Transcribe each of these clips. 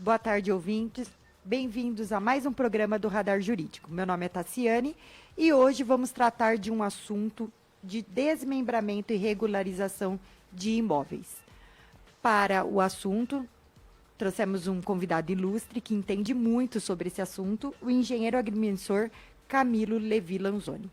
boa tarde, ouvintes. Bem-vindos a mais um programa do Radar Jurídico. Meu nome é Tassiane e hoje vamos tratar de um assunto de desmembramento e regularização de imóveis. Para o assunto, trouxemos um convidado ilustre que entende muito sobre esse assunto, o engenheiro agrimensor Camilo Levi Lanzoni.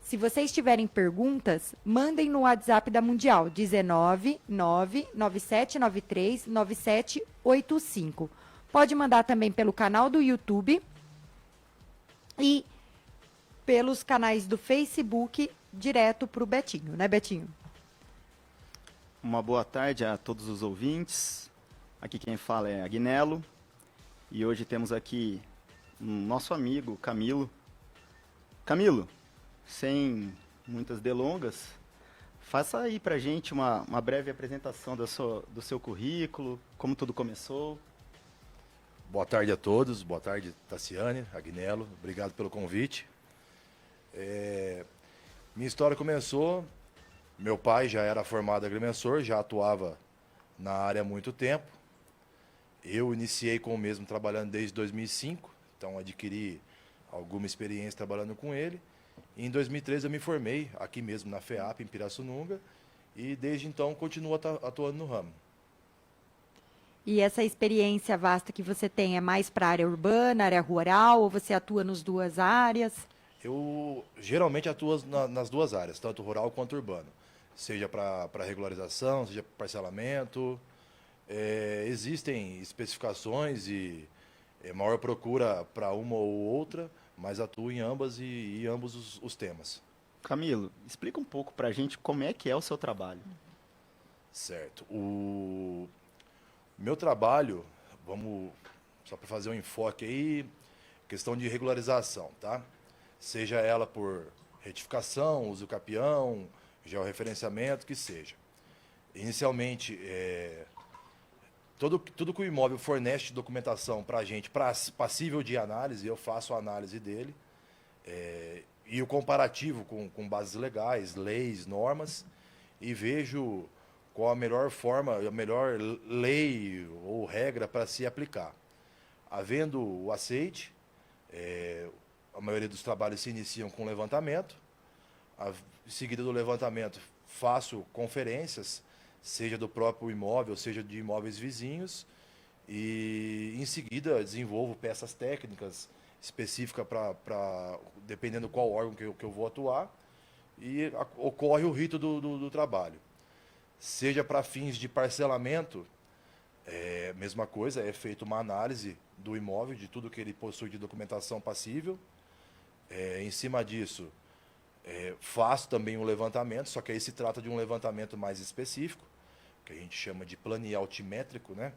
Se vocês tiverem perguntas, mandem no WhatsApp da Mundial, 19997939785. Pode mandar também pelo canal do YouTube e pelos canais do Facebook, direto para o Betinho, né, Betinho? Uma boa tarde a todos os ouvintes. Aqui quem fala é Agnello. E hoje temos aqui nosso amigo Camilo. Camilo, sem muitas delongas, faça aí pra gente uma breve apresentação do seu currículo, como tudo começou. Boa tarde a todos, boa tarde Tassiane, Agnello, obrigado pelo convite. Minha história começou, meu pai já era formado agrimensor, já atuava na área há muito tempo. Eu iniciei com o mesmo trabalhando desde 2005, então adquiri alguma experiência trabalhando com ele. Em 2013 eu me formei aqui mesmo na FEAP, em Pirassununga, e desde então continuo atuando no ramo. E essa experiência vasta que você tem é mais para a área urbana, área rural, ou você atua nas duas áreas? Eu geralmente atuo nas duas áreas, tanto rural quanto urbano. Seja para regularização, seja para parcelamento. Existem especificações e maior procura para uma ou outra, mas atuo em ambas e ambos os temas. Camilo, explica um pouco pra gente como é que é o seu trabalho. Certo. O meu trabalho, vamos só para fazer um enfoque aí, questão de regularização, tá? Seja ela por retificação, uso capião, georreferenciamento, que seja. Inicialmente, tudo que o imóvel fornece de documentação para a gente, passível de análise, eu faço a análise dele, e o comparativo com bases legais, leis, normas, e vejo qual a melhor forma, a melhor lei ou regra para se aplicar. Havendo o aceite, a maioria dos trabalhos se iniciam com levantamento, em seguida do levantamento faço conferências, seja do próprio imóvel, seja de imóveis vizinhos, e em seguida desenvolvo peças técnicas específicas dependendo qual órgão que eu vou atuar, e ocorre o rito do trabalho. Seja para fins de parcelamento, mesma coisa, é feita uma análise do imóvel, de tudo que ele possui de documentação passível. Em cima disso, faço também um levantamento, só que aí se trata de um levantamento mais específico, que a gente chama de plano altimétrico, né?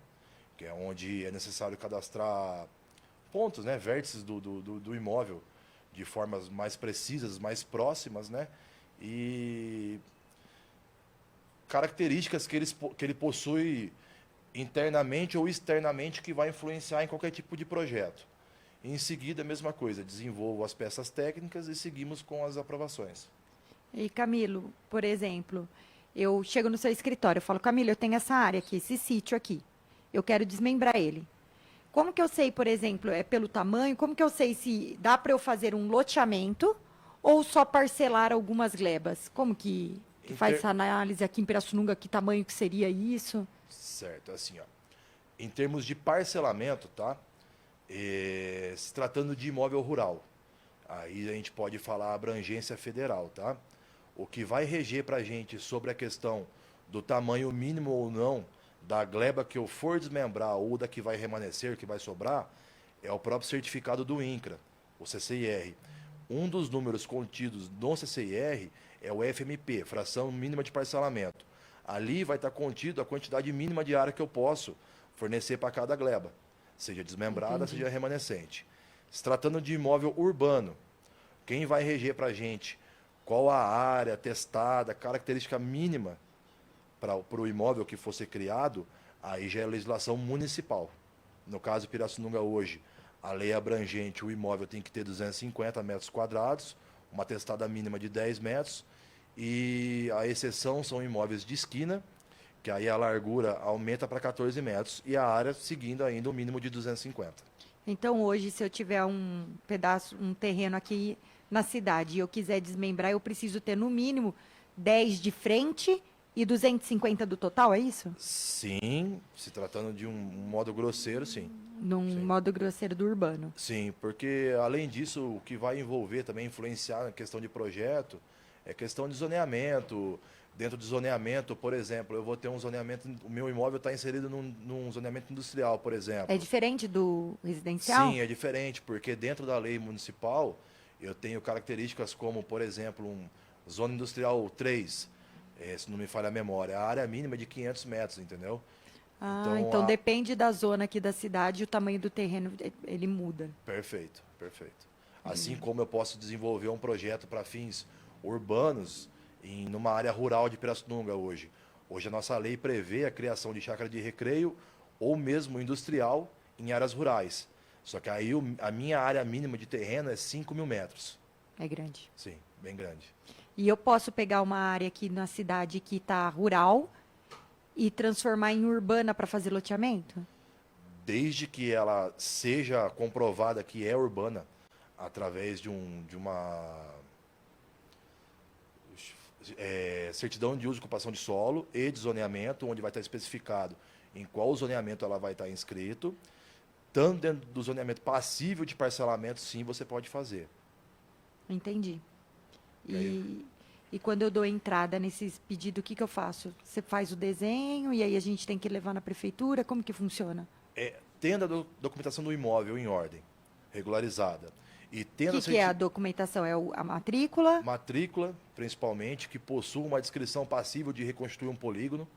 Que é onde é necessário cadastrar pontos, né? Vértices do imóvel de formas mais precisas, mais próximas, né? E características que ele possui internamente ou externamente que vai influenciar em qualquer tipo de projeto. Em seguida, a mesma coisa, desenvolvo as peças técnicas e seguimos com as aprovações. E Camilo, por exemplo, eu chego no seu escritório, eu falo, Camilo, eu tenho essa área aqui, esse sítio aqui, eu quero desmembrar ele. Como que eu sei, por exemplo, é pelo tamanho, como que eu sei se dá para eu fazer um loteamento ou só parcelar algumas glebas? Como que faz essa análise aqui em Pirassununga, que tamanho que seria isso? Certo, assim, ó. Em termos de parcelamento, tá? Se tratando de imóvel rural, aí a gente pode falar abrangência federal, tá? O que vai reger para a gente sobre a questão do tamanho mínimo ou não da gleba que eu for desmembrar ou da que vai remanescer, que vai sobrar, é o próprio certificado do INCRA, o CCIR. Um dos números contidos no CCIR é o FMP, fração mínima de parcelamento. Ali vai estar contido a quantidade mínima de área que eu posso fornecer para cada gleba, seja desmembrada, Entendi. seja remanescente. Se tratando de imóvel urbano, quem vai reger para a gente qual a área testada, característica mínima para o imóvel que fosse criado, aí já é legislação municipal. No caso de Pirassununga hoje, a lei abrangente, o imóvel tem que ter 250 metros quadrados, uma testada mínima de 10 metros, e a exceção são imóveis de esquina, que aí a largura aumenta para 14 metros e a área seguindo ainda o mínimo de 250. Então, hoje, se eu tiver um pedaço, um terreno aqui na cidade e eu quiser desmembrar, eu preciso ter no mínimo 10 de frente e 250 do total, é isso? Sim, se tratando de um modo grosseiro, sim. Num Sim. modo grosseiro do urbano. Sim, porque além disso, o que vai envolver também, influenciar na questão de projeto, é questão de zoneamento. Dentro de zoneamento, por exemplo, eu vou ter um zoneamento, o meu imóvel está inserido num zoneamento industrial, por exemplo. É diferente do residencial? Sim, é diferente, porque dentro da lei municipal eu tenho características como, por exemplo, zona industrial 3, se não me falha a memória, a área mínima é de 500 metros, entendeu? Então depende da zona aqui da cidade, o tamanho do terreno, ele muda. Perfeito, perfeito. Assim como eu posso desenvolver um projeto para fins urbanos numa área rural de Pirassununga hoje. Hoje a nossa lei prevê a criação de chácara de recreio ou mesmo industrial em áreas rurais. Só que aí a minha área mínima de terreno é 5.000 metros. É grande. Sim, bem grande. E eu posso pegar uma área aqui na cidade que está rural e transformar em urbana para fazer loteamento? Desde que ela seja comprovada que é urbana, através de uma certidão de uso e ocupação de solo e de zoneamento, onde vai estar especificado em qual zoneamento ela vai estar inscrito. Tanto dentro do zoneamento passível de parcelamento, sim, você pode fazer. Entendi. E aí? E quando eu dou entrada nesses pedidos, o que eu faço? Você faz o desenho e aí a gente tem que levar na prefeitura? Como que funciona? Tendo a documentação do imóvel em ordem, regularizada. E O tendo que é a documentação? É a matrícula? matrícula, principalmente, que possua uma descrição passível de reconstruir um polígono,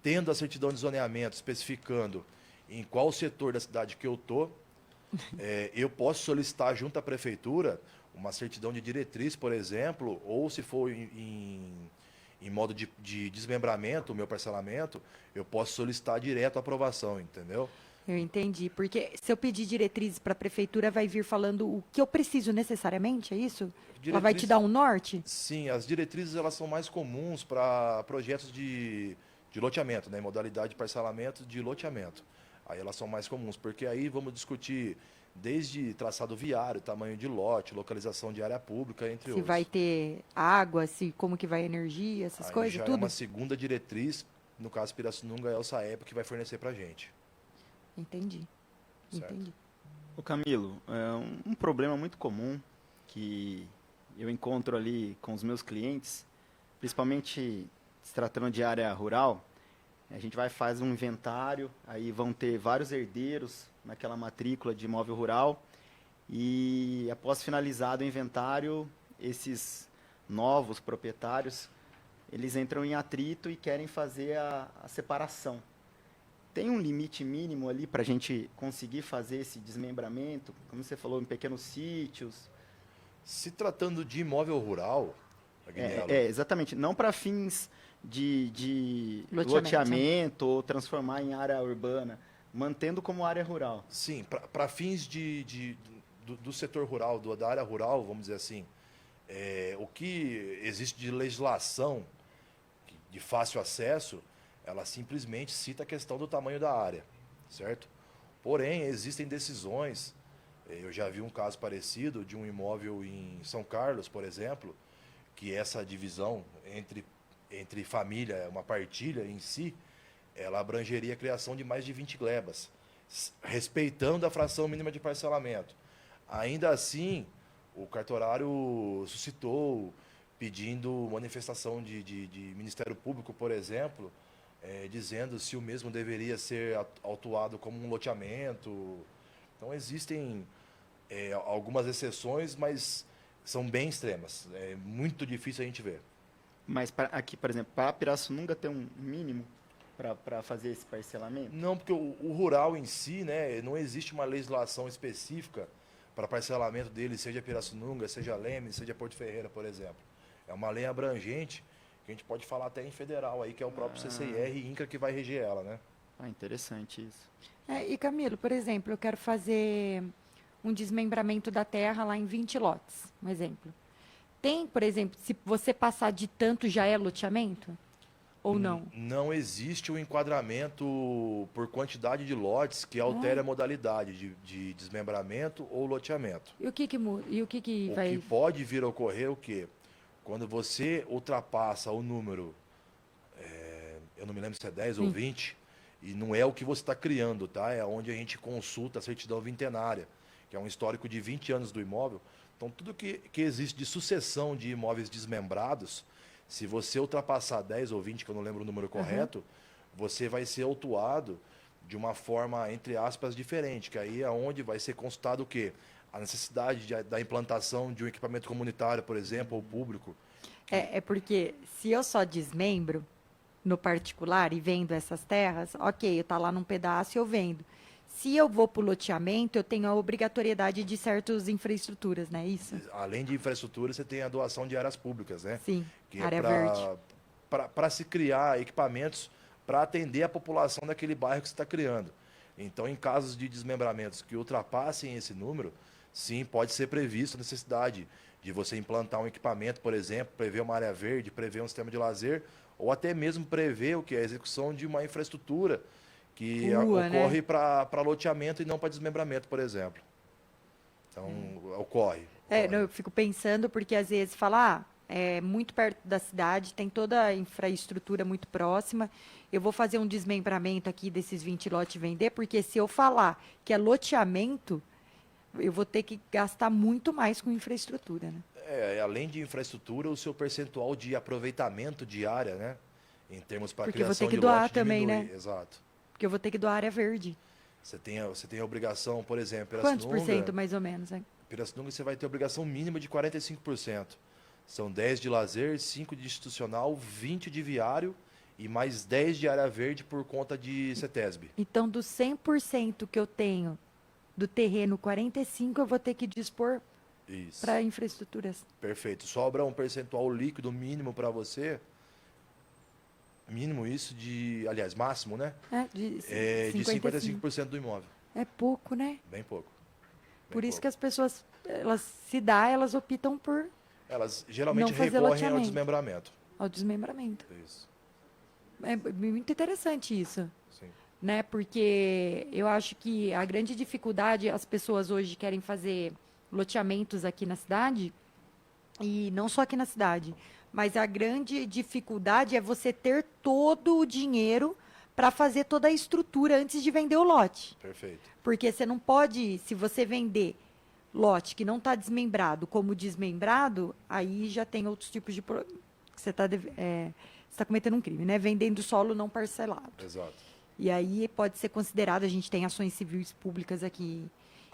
tendo a certidão de zoneamento especificando em qual setor da cidade que eu estou, eu posso solicitar junto à prefeitura uma certidão de diretriz, por exemplo, ou se for em modo de desmembramento, o meu parcelamento, eu posso solicitar direto a aprovação, entendeu? Eu entendi. Porque se eu pedir diretrizes para a prefeitura, vai vir falando o que eu preciso necessariamente, é isso? Ela vai te dar um norte? Sim, as diretrizes elas são mais comuns para projetos de loteamento, né? Modalidade de parcelamento de loteamento. Aí elas são mais comuns, porque aí vamos discutir desde traçado viário, tamanho de lote, localização de área pública, entre Se outros. vai ter água, se como que vai a energia, essas Aí coisas, já é tudo? uma segunda diretriz, no caso Pirassununga é o Saep que vai fornecer para a gente. Entendi. Certo. Entendi. Ô Camilo, um problema muito comum que eu encontro ali com os meus clientes, principalmente se tratando de área rural, a gente faz um inventário, aí vão ter vários herdeiros naquela matrícula de imóvel rural e após finalizado o inventário, esses novos proprietários, eles entram em atrito e querem fazer a separação. Tem um limite mínimo ali para a gente conseguir fazer esse desmembramento, como você falou, em pequenos sítios? Se tratando de imóvel rural, Agnello, Exatamente. Não para fins de Loteamento. loteamento ou transformar em área urbana, mantendo como área rural. sim, para fins do setor rural, da área rural, vamos dizer assim, o que existe de legislação de fácil acesso, ela simplesmente cita a questão do tamanho da área, certo? Porém, existem decisões, eu já vi um caso parecido de um imóvel em São Carlos, por exemplo, que essa divisão entre família, uma partilha em si, ela abrangeria a criação de mais de 20 glebas, respeitando a fração mínima de parcelamento. Ainda assim, o cartorário suscitou, pedindo manifestação de Ministério Público, por exemplo, dizendo se o mesmo deveria ser autuado como um loteamento. Então, existem algumas exceções, mas são bem extremas. É muito difícil a gente ver. Mas aqui, por exemplo, para Pirassununga tem um mínimo para fazer esse parcelamento? Não, porque o rural em si, né, não existe uma legislação específica para parcelamento dele, seja Pirassununga, seja Leme, seja Porto Ferreira, por exemplo. É uma lei abrangente, que a gente pode falar até em federal aí, que é o próprio CCIR e INCRA que vai reger ela, né? Interessante isso. E Camilo, por exemplo, eu quero fazer um desmembramento da terra lá em 20 lotes, um exemplo. Tem, por exemplo, se você passar de tanto já é loteamento? ou não? Não existe o enquadramento por quantidade de lotes que altere a modalidade de desmembramento ou loteamento. E o que que muda? E o que O vai... que pode vir a ocorrer é o quê? Quando você ultrapassa o número, eu não me lembro se é 10 ou 20, e não é o que você está criando, tá? É onde a gente consulta a certidão vintenária, que é um histórico de 20 anos do imóvel. Então, tudo que existe de sucessão de imóveis desmembrados, se você ultrapassar 10 ou 20, que eu não lembro o número correto, você vai ser autuado de uma forma, entre aspas, diferente, que aí é onde vai ser consultado o quê? A necessidade da implantação de um equipamento comunitário, por exemplo, ou público. É porque se eu só desmembro no particular e vendo essas terras, ok, eu tá lá num pedaço e eu vendo. Se eu vou para o loteamento, eu tenho a obrigatoriedade de certas infraestruturas, né? Isso? Além de infraestrutura, você tem a doação de áreas públicas, né? Sim, Que área é verde. para se criar equipamentos para atender a população daquele bairro que você está criando. Então, em casos de desmembramentos que ultrapassem esse número, sim, pode ser previsto a necessidade de você implantar um equipamento, por exemplo, prever uma área verde, prever um sistema de lazer, ou até mesmo prever o que é a execução de uma infraestrutura que Rua, né? ocorre para loteamento e não para desmembramento, por exemplo. Então, ocorre. Não, eu fico pensando porque às vezes fala, é muito perto da cidade, tem toda a infraestrutura muito próxima. Eu vou fazer um desmembramento aqui desses 20 lotes e vender, porque se eu falar que é loteamento, eu vou ter que gastar muito mais com infraestrutura, né? Além de infraestrutura, o seu percentual de aproveitamento de área, né? Em termos para Porque eu vou ter criação que de doar lote também, diminui. né? Exato. Porque eu vou ter que doar área verde. Você tem a obrigação, por exemplo, Quantos por Pirassununga, cento, mais ou menos, né? Pirassununga você vai ter obrigação mínima de 45%. São 10 de lazer, 5 de institucional, 20 de viário e mais 10 de área verde por conta de CETESB. Então, do 100% que eu tenho do terreno, 45% eu vou ter que dispor Isso. para infraestruturas. Perfeito. Sobra um percentual líquido mínimo para você. Mínimo isso de, aliás, máximo, né? De De 55%. 55% do imóvel. É pouco, né? Bem pouco. Por isso que as pessoas, elas optam por Elas geralmente não fazer recorrem ao loteamento. desmembramento. ao desmembramento. Isso. É muito interessante isso, Sim. né? Porque eu acho que a grande dificuldade, as pessoas hoje querem fazer loteamentos aqui na cidade, e não só aqui na cidade, mas a grande dificuldade é você ter todo o dinheiro para fazer toda a estrutura antes de vender o lote. Perfeito. Porque você não pode, se você vender lote que não está desmembrado como desmembrado, aí já tem outros tipos de... Você está cometendo um crime, né? Vendendo solo não parcelado. Exato. E aí pode ser considerado, a gente tem ações civis públicas aqui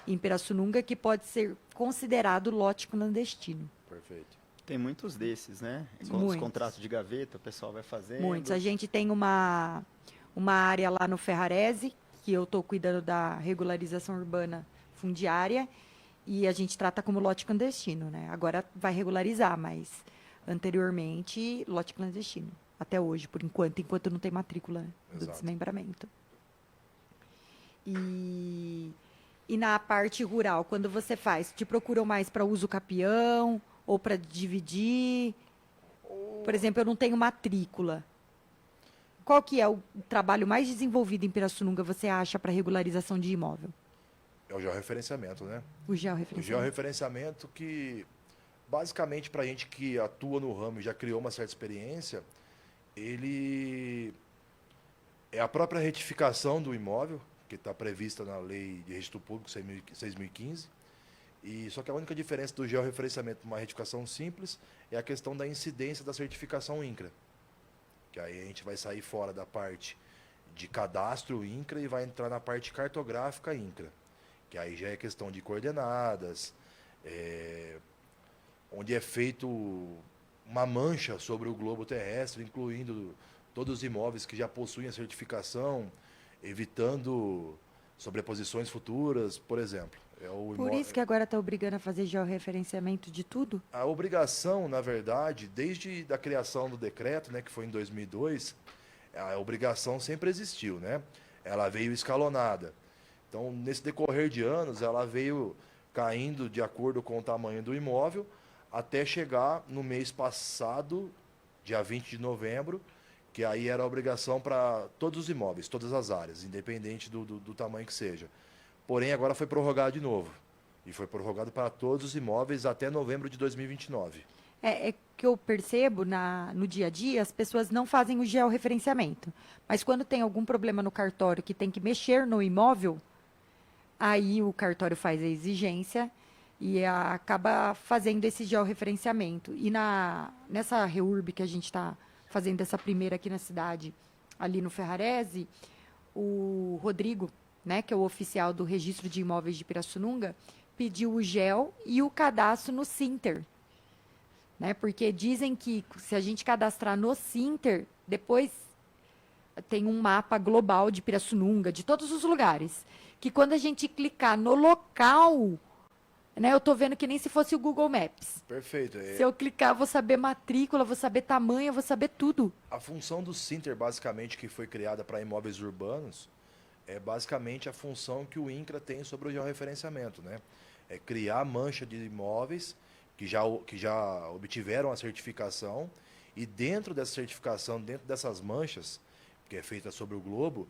em Pirassununga, que pode ser considerado lote clandestino. Perfeito. Tem muitos desses, né? Com os Muitos. contratos de gaveta, o pessoal vai fazendo. Muitos. A gente tem uma área lá no Ferrarese, que eu estou cuidando da regularização urbana fundiária, e a gente trata como lote clandestino, né? Agora vai regularizar, mas anteriormente, lote clandestino. Até hoje, por enquanto não tem matrícula do Exato. desmembramento. E na parte rural, quando você faz, te procuram mais para uso capião ou para dividir? Por exemplo, eu não tenho matrícula. Qual que é o trabalho mais desenvolvido em Pirassununga, você acha, para regularização de imóvel? É o georreferenciamento, né? O O georreferenciamento. georreferenciamento que, basicamente, para a gente que atua no ramo e já criou uma certa experiência, ele é a própria retificação do imóvel, que está prevista na Lei de Registro Público 6.015. Só que a única diferença do georreferenciamento para uma retificação simples é a questão da incidência da certificação INCRA. Que aí a gente vai sair fora da parte de cadastro INCRA e vai entrar na parte cartográfica INCRA. Que aí já é questão de coordenadas, onde é feito uma mancha sobre o globo terrestre, incluindo todos os imóveis que já possuem a certificação, evitando sobreposições futuras, por exemplo. Por isso que agora está obrigando a fazer georreferenciamento de tudo? A obrigação, na verdade, desde a criação do decreto, né, que foi em 2002, a obrigação sempre existiu, né? Ela veio escalonada. Então, nesse decorrer de anos, ela veio caindo de acordo com o tamanho do imóvel, até chegar no mês passado, dia 20 de novembro, que aí era a obrigação para todos os imóveis, todas as áreas, independente do tamanho que seja. Porém, agora foi prorrogado de novo. E foi prorrogado para todos os imóveis até novembro de 2029. É que eu percebo no dia a dia, as pessoas não fazem o georreferenciamento. Mas quando tem algum problema no cartório que tem que mexer no imóvel, aí o cartório faz a exigência e acaba fazendo esse georreferenciamento. E nessa REURB que a gente está fazendo essa primeira aqui na cidade, ali no Ferrarese, o Rodrigo, né, que é o oficial do Registro de Imóveis de Pirassununga, pediu o GEL e o cadastro no Sinter. Né, porque dizem que se a gente cadastrar no Sinter, depois tem um mapa global de Pirassununga, de todos os lugares, que quando a gente clicar no local, né, eu estou vendo que nem se fosse o Google Maps. Perfeito. Se eu clicar, eu vou saber matrícula, vou saber tamanho, eu vou saber tudo. A função do Sinter, basicamente, que foi criada para imóveis urbanos, é basicamente a função que o INCRA tem sobre o georreferenciamento, né? É criar mancha de imóveis que já obtiveram a certificação e dentro dessa certificação, dentro dessas manchas, que é feita sobre o globo,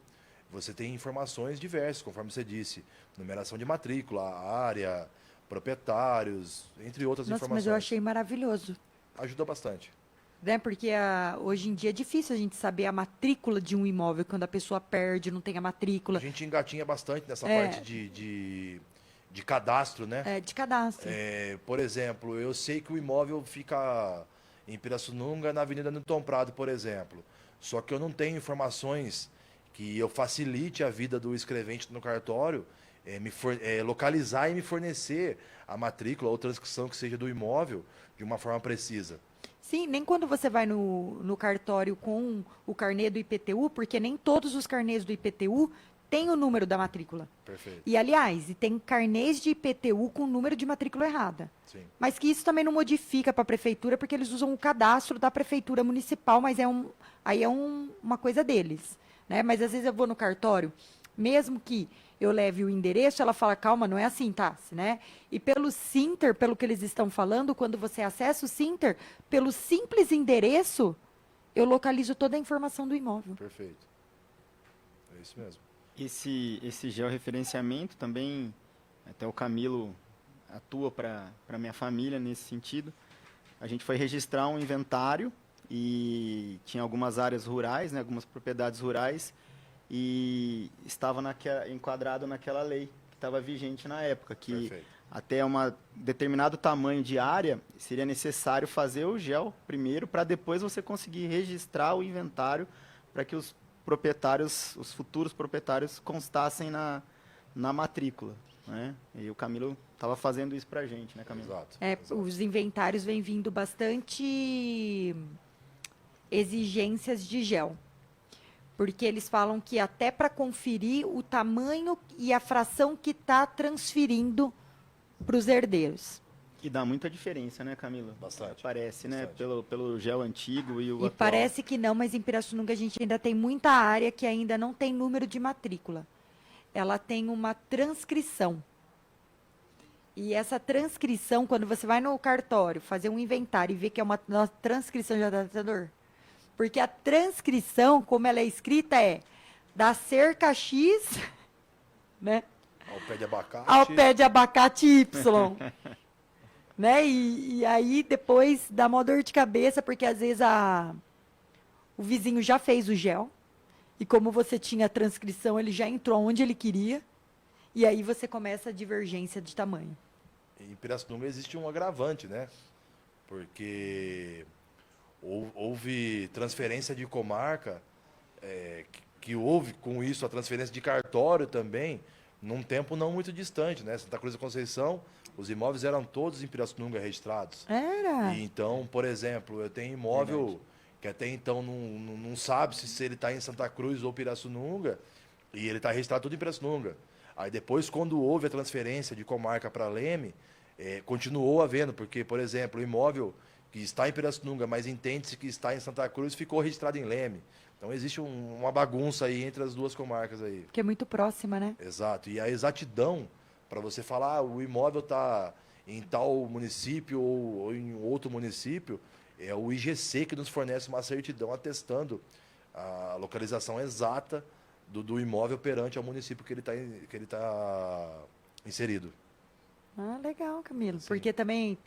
você tem informações diversas, conforme você disse, numeração de matrícula, área, proprietários, entre outras Nossa, informações. mas eu achei maravilhoso. Ajuda bastante. Né? Porque hoje em dia é difícil a gente saber a matrícula de um imóvel quando a pessoa perde, não tem a matrícula. A gente engatinha bastante nessa parte de cadastro, né? De cadastro. Por exemplo, eu sei que o imóvel fica em Pirassununga, na Avenida Newton Prado, por exemplo. Só que eu não tenho informações que eu facilite a vida do escrevente no cartório, localizar e me fornecer a matrícula ou transcrição que seja do imóvel de uma forma precisa. Sim, nem quando você vai no cartório com o carnê do IPTU, porque nem todos os carnês do IPTU têm o número da matrícula. Perfeito. E, aliás, tem carnês de IPTU com número de matrícula errada. Sim. Mas que isso também não modifica para a prefeitura, porque eles usam o cadastro da prefeitura municipal, mas aí é uma coisa deles. Né? Mas, às vezes, eu vou no cartório, mesmo que eu leve o endereço, ela fala, calma, não é assim, Tassi, né? E pelo Sinter, pelo que eles estão falando, quando você acessa o Sinter, pelo simples endereço, eu localizo toda a informação do imóvel. Perfeito. É isso mesmo. Esse georreferenciamento também, até o Camilo atua para minha família nesse sentido. A gente foi registrar um inventário e tinha algumas áreas rurais, né, algumas propriedades rurais, e estava enquadrado naquela lei que estava vigente na época, que Perfeito. até um determinado tamanho de área seria necessário fazer o GEL primeiro, para depois você conseguir registrar o inventário para que os futuros proprietários constassem na matrícula. Né? E o Camilo estava fazendo isso para a gente, né, Camilo? Exato. Exato. Os inventários vêm vindo bastante exigências de GEL. Porque eles falam que até para conferir o tamanho e a fração que está transferindo para os herdeiros. E dá muita diferença, né, Camila? Bastante. Parece, né? Bastante. Pelo GEL antigo e o E atual. parece que não, mas em Pirassununga a gente ainda tem muita área que ainda não tem número de matrícula. Ela tem uma transcrição. E essa transcrição, quando você vai no cartório fazer um inventário e vê que é uma transcrição de adaptador, porque a transcrição, como ela é escrita, é da cerca X, né, Ao pé de abacate. ao pé de abacate Y. Né? E aí depois dá uma dor de cabeça, porque às vezes o vizinho já fez o GEL, e como você tinha a transcrição, ele já entrou onde ele queria, e aí você começa a divergência de tamanho. Em Pirassununga existe um agravante, né? Porque houve transferência de comarca, que houve com isso a transferência de cartório também, num tempo não muito distante, né? Santa Cruz da Conceição, os imóveis eram todos em Pirassununga registrados. Era. E então, por exemplo, eu tenho imóvel Verdade. que até então não sabe se ele está em Santa Cruz ou Pirassununga, e ele está registrado tudo em Pirassununga. Aí depois, quando houve a transferência de comarca para Leme, continuou havendo, porque, por exemplo, o imóvel que está em Pirassununga, mas entende-se que está em Santa Cruz, ficou registrado em Leme. Então existe uma bagunça aí entre as duas comarcas aí. Porque é muito próxima, né? Exato. E a exatidão, para você falar, o imóvel está em tal município ou em outro município, é o IGC que nos fornece uma certidão atestando a localização exata do imóvel perante ao município que ele está inserido. Ah, legal, Camilo. Sim. Porque também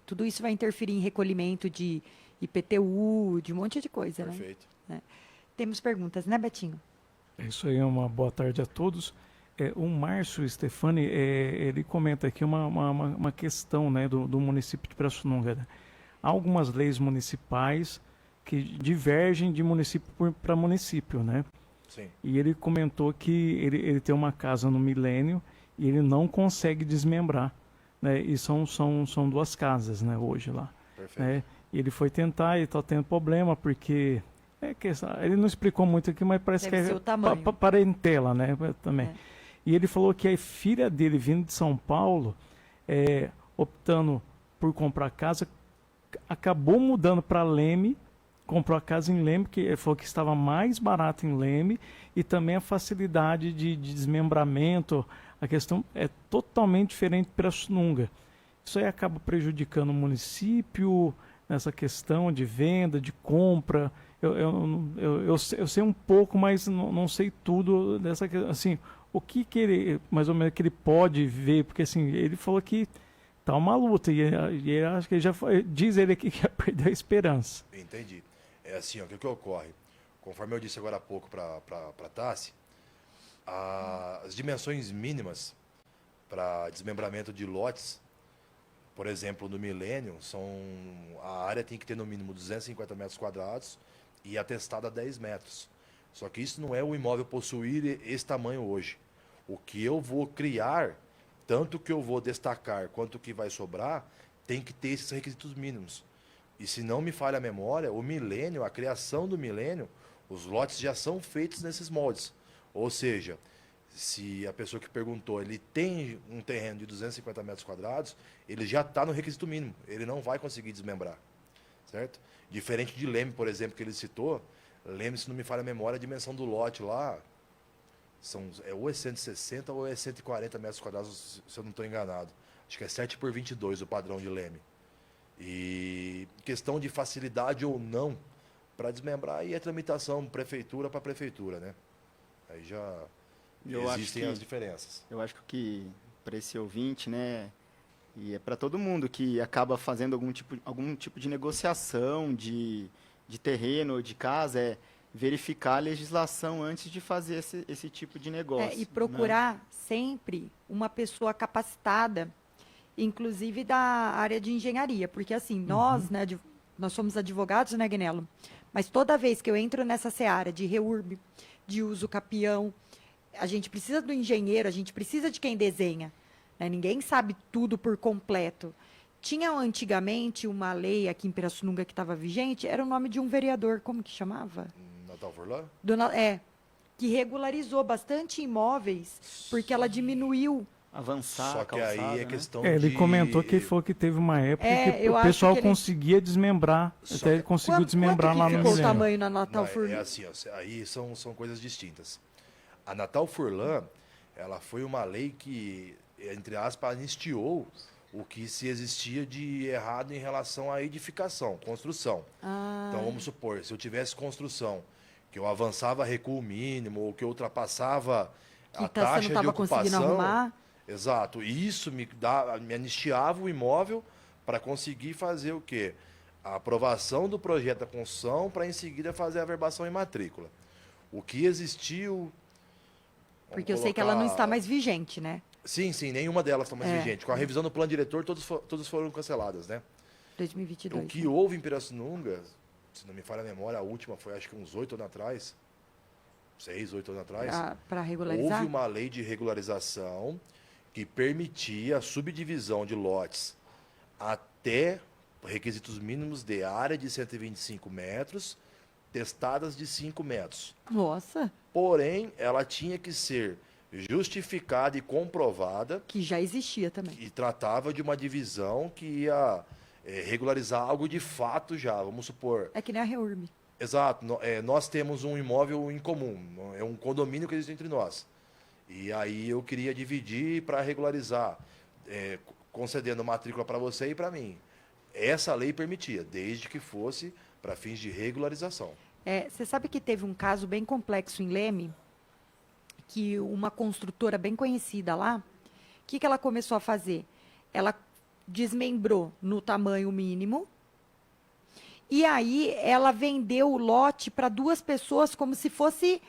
tudo isso vai interferir em recolhimento de IPTU, de um monte de coisa, né? Perfeito. Temos perguntas, né, Betinho? É isso aí, uma boa tarde a todos. O Márcio Stefani, ele comenta aqui uma questão, né, do município de Pirassununga, né? Há algumas leis municipais que divergem de município para município, né? Sim. E ele comentou que ele tem uma casa no Milênio e ele não consegue desmembrar, né? E são duas casas, né, hoje lá. Perfeito. Né? E ele foi tentar e está tendo problema porque ele não explicou muito aqui, mas parece Deve que ser o tamanho. parentela, né, também. É. E ele falou que a filha dele vindo de São Paulo, optando por comprar casa, acabou mudando para Leme, comprou a casa em Leme, que ele falou que estava mais barato em Leme, e também a facilidade de desmembramento, a questão é totalmente diferente de Pirassununga. Isso aí acaba prejudicando o município nessa questão de venda, de compra. Eu sei um pouco, mas não sei tudo dessa questão. Assim, o que ele, mais ou menos, que ele pode ver, porque assim, ele falou que tá uma luta, e acho que ele diz ele aqui que já perdeu a esperança. Entendi. É assim, ó, o que ocorre? Conforme eu disse agora há pouco para Tassi, as dimensões mínimas para desmembramento de lotes, por exemplo, no Milênio, a área tem que ter no mínimo 250 metros quadrados e atestada a 10 metros. Só que isso não é o imóvel possuir esse tamanho hoje. O que eu vou criar, tanto que eu vou destacar quanto que vai sobrar, tem que ter esses requisitos mínimos. E se não me falha a memória, o Milênio, a criação do Milênio, os lotes já são feitos nesses moldes. Ou seja, se a pessoa que perguntou, ele tem um terreno de 250 metros quadrados, ele já está no requisito mínimo, ele não vai conseguir desmembrar, certo? Diferente de Leme, por exemplo, que ele citou, Leme, se não me falha a memória, a dimensão do lote lá, ou é 160 ou é 140 metros quadrados, se eu não estou enganado. Acho que é 7 por 22 o padrão de Leme. E questão de facilidade ou não para desmembrar, aí é tramitação prefeitura para prefeitura, né? Aí já existem as diferenças. Eu acho que para esse ouvinte, né, e é para todo mundo que acaba fazendo algum tipo de negociação de terreno ou de casa, é verificar a legislação antes de fazer esse tipo de negócio. E procurar sempre uma pessoa capacitada, inclusive da área de engenharia, porque assim, nós, né, nós somos advogados, né, Guinello? Mas toda vez que eu entro nessa seara de REURB, de uso capião, a gente precisa do engenheiro, a gente precisa de quem desenha, né? Ninguém sabe tudo por completo. Tinha antigamente uma lei aqui em Pirassununga que estava vigente, era o nome de um vereador, como que chamava? Natal Furlan? Que regularizou bastante imóveis, porque ela diminuiu. Avançar Só a que calçada, aí é né? questão Ele de... comentou que ele falou que teve uma época que eu o acho pessoal que ele- conseguia desmembrar, Só até ele que- conseguiu desmembrar lá quanto que no ficou o Milênio. tamanho na Natal Não, Furlan? é assim, ó, aí são coisas distintas. A Natal Furlan, ela foi uma lei que, entre aspas, anistiou o que se existia de errado em relação à edificação, construção. Então, vamos supor, se eu tivesse construção, que eu avançava recuo mínimo, ou que eu ultrapassava a Você taxa não de estava conseguindo ocupação... arrumar? Exato. E isso me anistiava o imóvel para conseguir fazer o quê? A aprovação do projeto da construção para em seguida fazer a averbação em matrícula. O que existiu... Porque eu sei que ela não está mais vigente, né? Sim, nenhuma delas está mais É. vigente. Com a revisão do plano diretor, todas foram canceladas, né? 2022. O que né? houve em Pirassununga, se não me falha a memória, a última foi acho que uns 8 anos atrás, 6, 8 anos atrás, Para regularizar? houve uma lei de regularização que permitia a subdivisão de lotes até requisitos mínimos de área de 125 metros, testadas de 5 metros. Nossa, Porém, ela tinha que ser justificada e comprovada que já existia também. e tratava de uma divisão que ia regularizar algo de fato já, vamos supor. É que nem a REURB. Exato, nós temos um imóvel em comum, é um condomínio que existe entre nós. E aí eu queria dividir para regularizar, concedendo matrícula para você e para mim. Essa lei permitia, desde que fosse para fins de regularização. Você sabe que teve um caso bem complexo em Leme, que uma construtora bem conhecida lá, o que ela começou a fazer? Ela desmembrou no tamanho mínimo, e aí ela vendeu o lote para duas pessoas como se fosse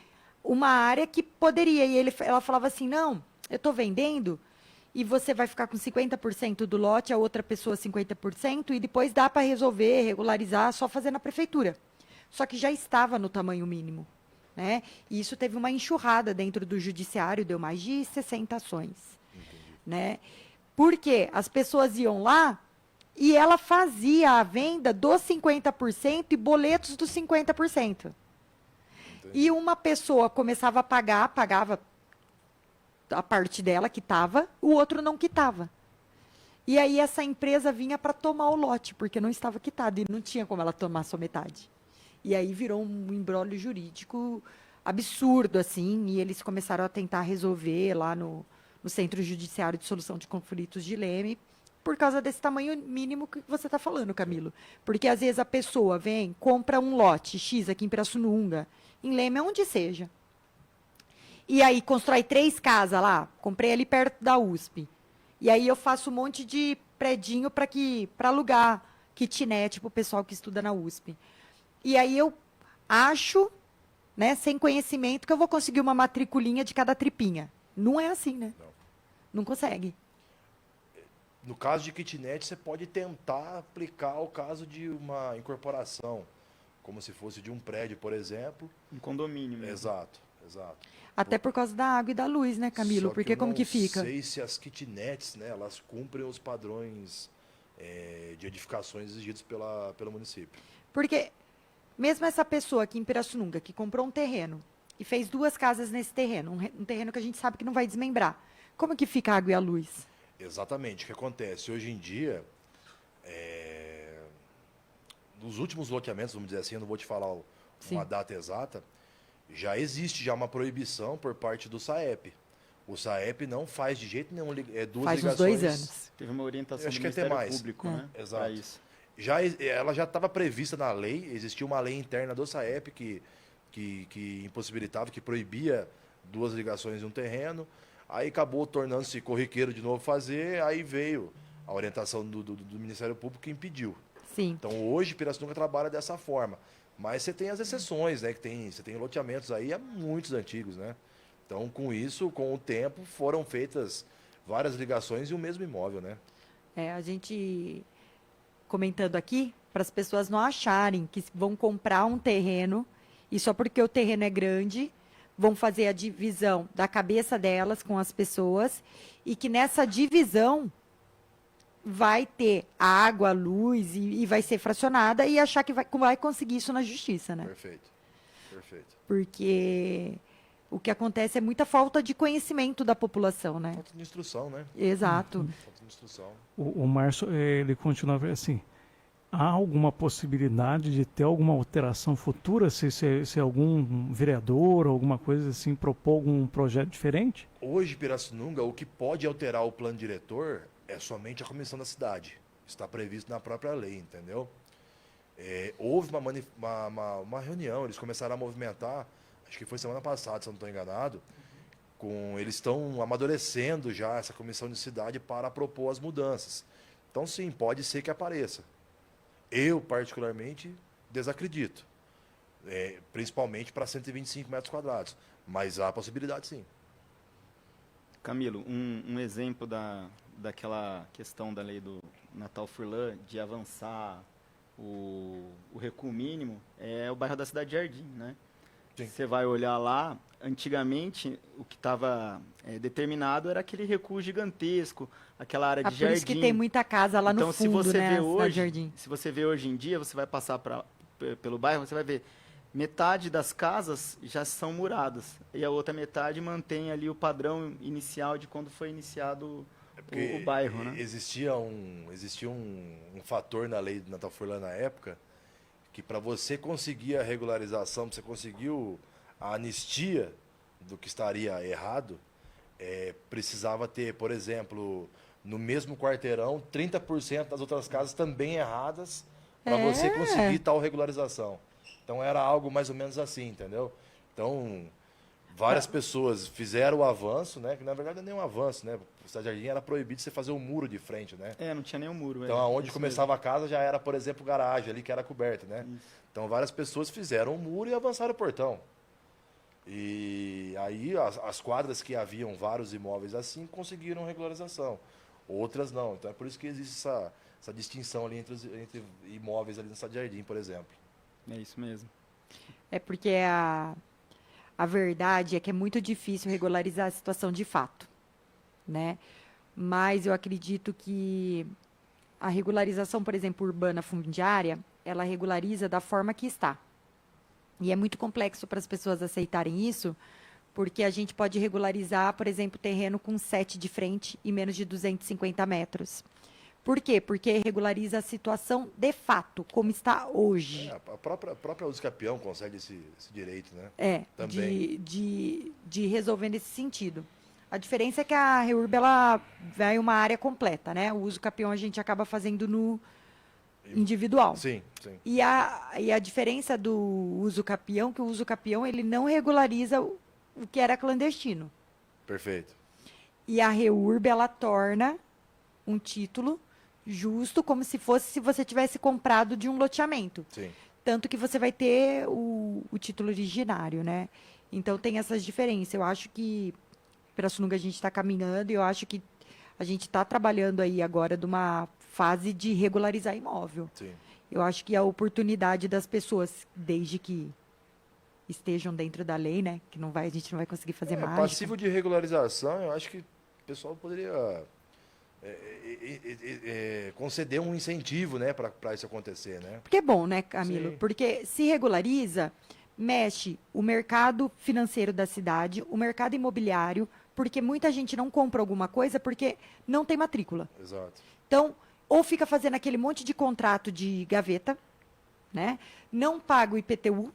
uma área que poderia. E ela falava assim, não, eu estou vendendo e você vai ficar com 50% do lote, a outra pessoa 50%, e depois dá para resolver, regularizar, só fazer na prefeitura. Só que já estava no tamanho mínimo. Né? E isso teve uma enxurrada dentro do judiciário, deu mais de 60 ações. Né? Porque as pessoas iam lá e ela fazia a venda dos 50% e boletos dos 50%. E uma pessoa começava a pagar, pagava a parte dela quitava, o outro não quitava. E aí essa empresa vinha para tomar o lote, porque não estava quitado e não tinha como ela tomar só metade. E aí virou um imbróglio jurídico absurdo, assim, e eles começaram a tentar resolver lá no Centro Judiciário de Solução de Conflitos de Leme, por causa desse tamanho mínimo que você está falando, Camilo. Porque às vezes a pessoa vem, compra um lote X aqui em Pirassununga, em Leme, onde seja. E aí constrói 3 casas lá, comprei ali perto da USP. E aí eu faço um monte de predinho para alugar kitnet para o pessoal que estuda na USP. E aí eu acho, né, sem conhecimento, que eu vou conseguir uma matriculinha de cada tripinha. Não é assim, né? Não consegue. No caso de kitnet, você pode tentar aplicar o caso de uma incorporação, como se fosse de um prédio, por exemplo. Um condomínio mesmo. Exato, exato. Até por causa da água e da luz, né, Camilo? Só Porque como que fica? Eu não sei se as kitnets, né, elas cumprem os padrões de edificações exigidos pelo município. Porque mesmo essa pessoa aqui em Pirassununga, que comprou um terreno e fez 2 casas nesse terreno, um terreno que a gente sabe que não vai desmembrar, como que fica a água e a luz? Exatamente. O que acontece? Hoje em dia, nos últimos loteamentos, vamos dizer assim, eu não vou te falar uma data exata, já existe uma proibição por parte do SAEP. O SAEP não faz de jeito nenhum duas Faz uns ligações. 2 anos. Teve uma orientação Acho do que até Ministério mais. Público, né? Exato. Para isso. Ela já estava prevista na lei, existia uma lei interna do SAEP que impossibilitava, que proibia 2 ligações de um terreno. Aí acabou tornando-se corriqueiro de novo fazer, aí veio a orientação do Ministério Público que impediu. Sim. Então hoje Pirassununga trabalha dessa forma. Mas você tem as exceções, né? Você tem loteamentos aí há muitos antigos, né? Então, com isso, com o tempo, foram feitas várias ligações e o mesmo imóvel, né? A gente comentando aqui, para as pessoas não acharem que vão comprar um terreno e só porque o terreno é grande, vão fazer a divisão da cabeça delas com as pessoas e que nessa divisão vai ter a água, a luz e vai ser fracionada e achar que vai conseguir isso na justiça, né? Perfeito, perfeito. Porque o que acontece é muita falta de conhecimento da população, né? Falta de instrução, né? Exato. Falta de instrução. O Márcio, ele continua assim, há alguma possibilidade de ter alguma alteração futura, se algum vereador, alguma coisa assim, propor algum projeto diferente? Hoje, Pirassununga, o que pode alterar o plano diretor é somente a comissão da cidade. Está previsto na própria lei, entendeu? Houve uma reunião, eles começaram a movimentar, acho que foi semana passada, se eu não estou enganado, eles estão amadurecendo já essa comissão de cidade para propor as mudanças. Então, sim, pode ser que apareça. Eu, particularmente, desacredito. Principalmente para 125 metros quadrados. Mas há possibilidade, sim. Camilo, um exemplo daquela questão da lei do Natal Furlan de avançar o recuo mínimo é o bairro da Cidade Jardim, né? Sim. Você vai olhar lá, antigamente o que estava determinado era aquele recuo gigantesco, aquela área de Por jardim. isso que tem muita casa lá no Então, fundo, se você né? vê Cidade hoje, Jardim. se você vê hoje em dia, você vai passar pelo bairro, você vai ver metade das casas já são muradas e a outra metade mantém ali o padrão inicial de quando foi iniciado o bairro, né? Existia um fator na lei do Natal Furlan na época que para você conseguir a regularização, você conseguiu a anistia do que estaria errado, precisava ter, por exemplo, no mesmo quarteirão, 30% das outras casas também erradas para você conseguir tal regularização. Então era algo mais ou menos assim, entendeu? Então, várias pessoas fizeram o avanço, né? Que na verdade não é nem um avanço, né? O Cidade Jardim era proibido você fazer um muro de frente, né? Não tinha nenhum muro. Então, aonde começava a casa já era, por exemplo, garagem ali que era coberta, né? Isso. Então, várias pessoas fizeram um muro e avançaram o portão. E aí, as quadras que haviam vários imóveis assim conseguiram regularização. Outras não. Então, é por isso que existe essa distinção ali entre imóveis ali no Cidade Jardim, por exemplo. É isso mesmo. É porque a verdade é que é muito difícil regularizar a situação de fato, né? Mas eu acredito que a regularização, por exemplo, urbana fundiária, ela regulariza da forma que está. E é muito complexo para as pessoas aceitarem isso, porque a gente pode regularizar, por exemplo, terreno com 7 de frente e menos de 250 metros. Por quê? Porque regulariza a situação de fato, como está hoje. A própria Uso Capião consegue esse direito, né? Também. De resolver nesse sentido. A diferença é que a REURB, ela vai uma área completa, né? O uso capião a gente acaba fazendo no individual. Sim, sim. E a diferença do uso capião, que o uso capião, ele não regulariza o que era clandestino. Perfeito. E a REURB, ela torna um título justo, como se fosse se você tivesse comprado de um loteamento. Sim. Tanto que você vai ter o título originário, né? Então, tem essas diferenças. Eu acho que Pirassununga a gente está caminhando e eu acho que a gente está trabalhando aí agora de uma fase de regularizar imóvel. Sim. Eu acho que a oportunidade das pessoas, desde que estejam dentro da lei, né? Que a gente não vai conseguir fazer mágica. Passível de regularização, eu acho que o pessoal poderia conceder um incentivo, né, para isso acontecer, né? Porque é bom, né, Camilo? Sim. Porque se regulariza, mexe o mercado financeiro da cidade, o mercado imobiliário, porque muita gente não compra alguma coisa porque não tem matrícula. Exato. Então, ou fica fazendo aquele monte de contrato de gaveta, né? Não paga o IPTU,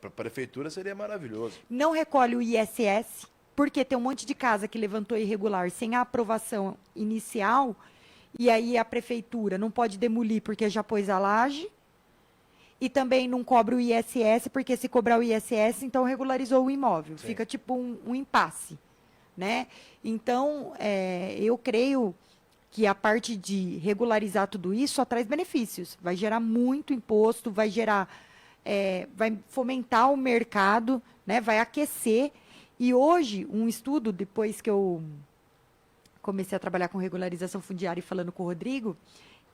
Para a prefeitura seria maravilhoso. não recolhe o ISS, porque tem um monte de casa que levantou irregular sem a aprovação inicial, e aí a prefeitura não pode demolir porque já pôs a laje, e também não cobra o ISS, porque se cobrar o ISS, então regularizou o imóvel. Sim. Fica tipo um impasse, né? Então, eu creio que a parte de regularizar tudo isso só traz benefícios. Vai gerar muito imposto, vai gerar, vai fomentar o mercado, né? Vai aquecer. E hoje, um estudo, depois que eu comecei a trabalhar com regularização fundiária e falando com o Rodrigo,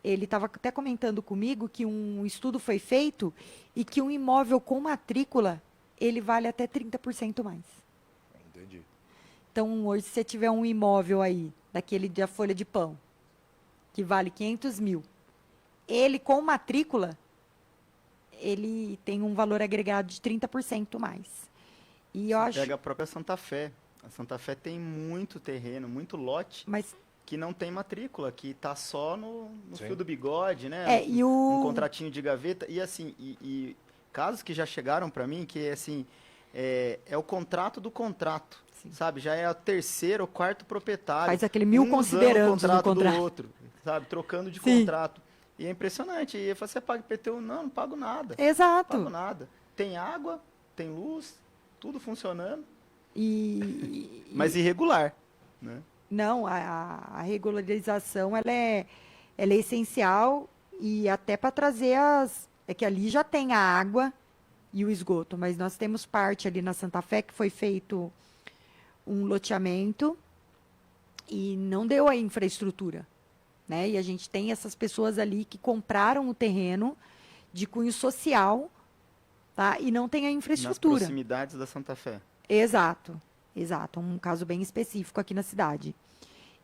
ele estava até comentando comigo que um estudo foi feito e que um imóvel com matrícula, ele vale até 30% mais. Entendi. Então, hoje, se você tiver um imóvel aí, daquele da folha de pão, que vale 500 mil, ele com matrícula, ele tem um valor agregado de 30% mais. E eu acho... Pega a própria Santa Fé. A Santa Fé tem muito terreno, muito lote Mas, que não tem matrícula, que está só no Sim. fio do bigode, né? e Um o... contratinho de gaveta. E assim, e casos que já chegaram para mim, que assim, é o contrato do contrato, Sim. sabe? Já é o terceiro ou quarto proprietário. Faz aquele mil um usando considerandos o contrato do contrato. do outro, sabe? Trocando de Sim. contrato. E é impressionante. E você paga IPTU? Não pago nada. Não Exato. pago nada. Tem água, tem luz, tudo funcionando, mas irregular, né? Não, a regularização ela é essencial e até para trazer é que ali já tem a água e o esgoto, mas nós temos parte ali na Santa Fé que foi feito um loteamento e não deu a infraestrutura, né? E a gente tem essas pessoas ali que compraram o terreno de cunho social, tá? E não tem a Nas infraestrutura. proximidades da Santa Fé. Exato, um caso bem específico aqui na cidade.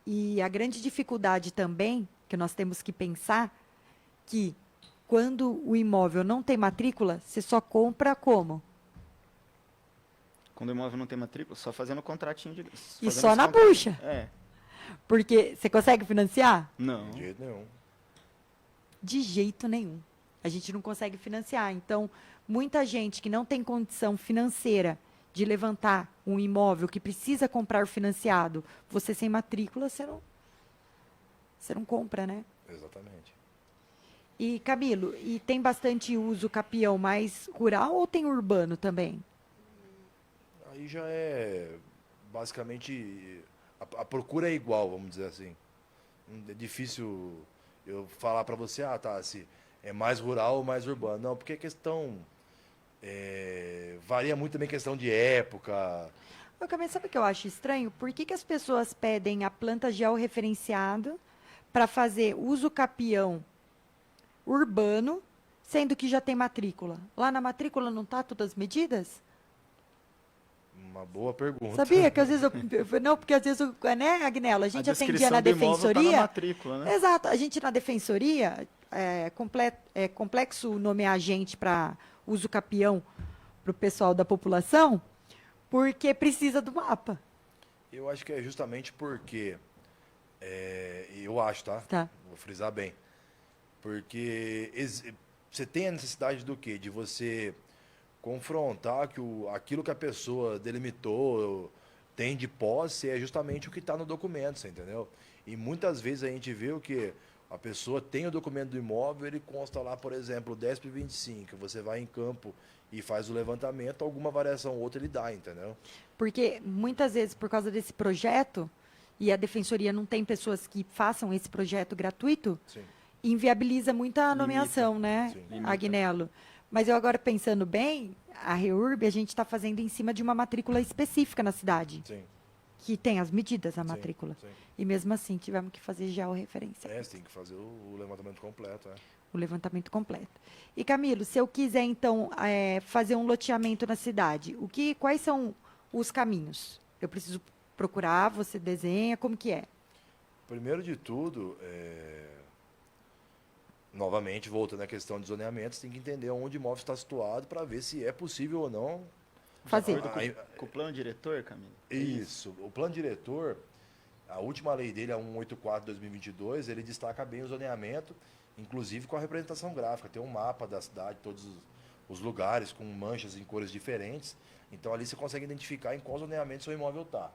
E a grande dificuldade também, que nós temos que pensar, que quando o imóvel não tem matrícula, você só compra como? Quando o imóvel não tem matrícula, só fazendo contratinho de... E fazendo só esse na contrato. bucha. Porque você consegue financiar? Não. De jeito nenhum. De jeito nenhum. A gente não consegue financiar. Então, muita gente que não tem condição financeira de levantar um imóvel que precisa comprar financiado, você sem matrícula, você não compra, né? Exatamente. E Camilo, e tem bastante uso capião mais rural ou tem urbano também? Aí já é basicamente a procura é igual, vamos dizer assim. É difícil eu falar para você, tá, se é mais rural ou mais urbano. Não, porque a questão varia muito também a questão de época. Ô, Camilo, sabe o que eu acho estranho? Por que as pessoas pedem a planta georreferenciada para fazer uso capião urbano, sendo que já tem matrícula? Lá na matrícula não tá todas as medidas? Uma boa pergunta. Sabia que às vezes não, porque às vezes, né, Agnella, a gente atendia na descrição do imóvel tá na defensoria. matrícula, né? Exato, a gente na defensoria, é complexo nomear gente para uso capião para o pessoal da população, porque precisa do mapa. Eu acho que é justamente porque, eu acho, tá? Tá. Vou frisar bem. Porque você tem a necessidade do quê? De você confrontar que aquilo que a pessoa delimitou, tem de posse, é justamente o que está no documento, você entendeu? E muitas vezes a gente vê o que a pessoa tem o documento do imóvel, ele consta lá, por exemplo, 10/25, você vai em campo e faz o levantamento, alguma variação ou outra ele dá, entendeu? Porque muitas vezes, por causa desse projeto, e a defensoria não tem pessoas que façam esse projeto gratuito, Sim. inviabiliza muito a nomeação, né, Sim. Limita. Agnello? Mas eu agora pensando bem, a REURB a gente está fazendo em cima de uma matrícula específica na cidade, Sim. que tem as medidas da Sim, matrícula. sim. E mesmo assim tivemos que fazer georreferência. Você tem que fazer o levantamento completo, O levantamento completo. E Camilo, se eu quiser então fazer um loteamento na cidade, quais são os caminhos? Eu preciso procurar, você desenha, como que é? Primeiro de tudo, novamente, voltando à questão de zoneamento, você tem que entender onde o imóvel está situado para ver se é possível ou não. Fazer. De acordo com o plano diretor, Camilo? Isso. O plano diretor, a última lei dele, a 184/2022, ele destaca bem o zoneamento, inclusive com a representação gráfica. Tem um mapa da cidade, todos os lugares com manchas em cores diferentes. Então ali você consegue identificar em qual zoneamento seu imóvel está.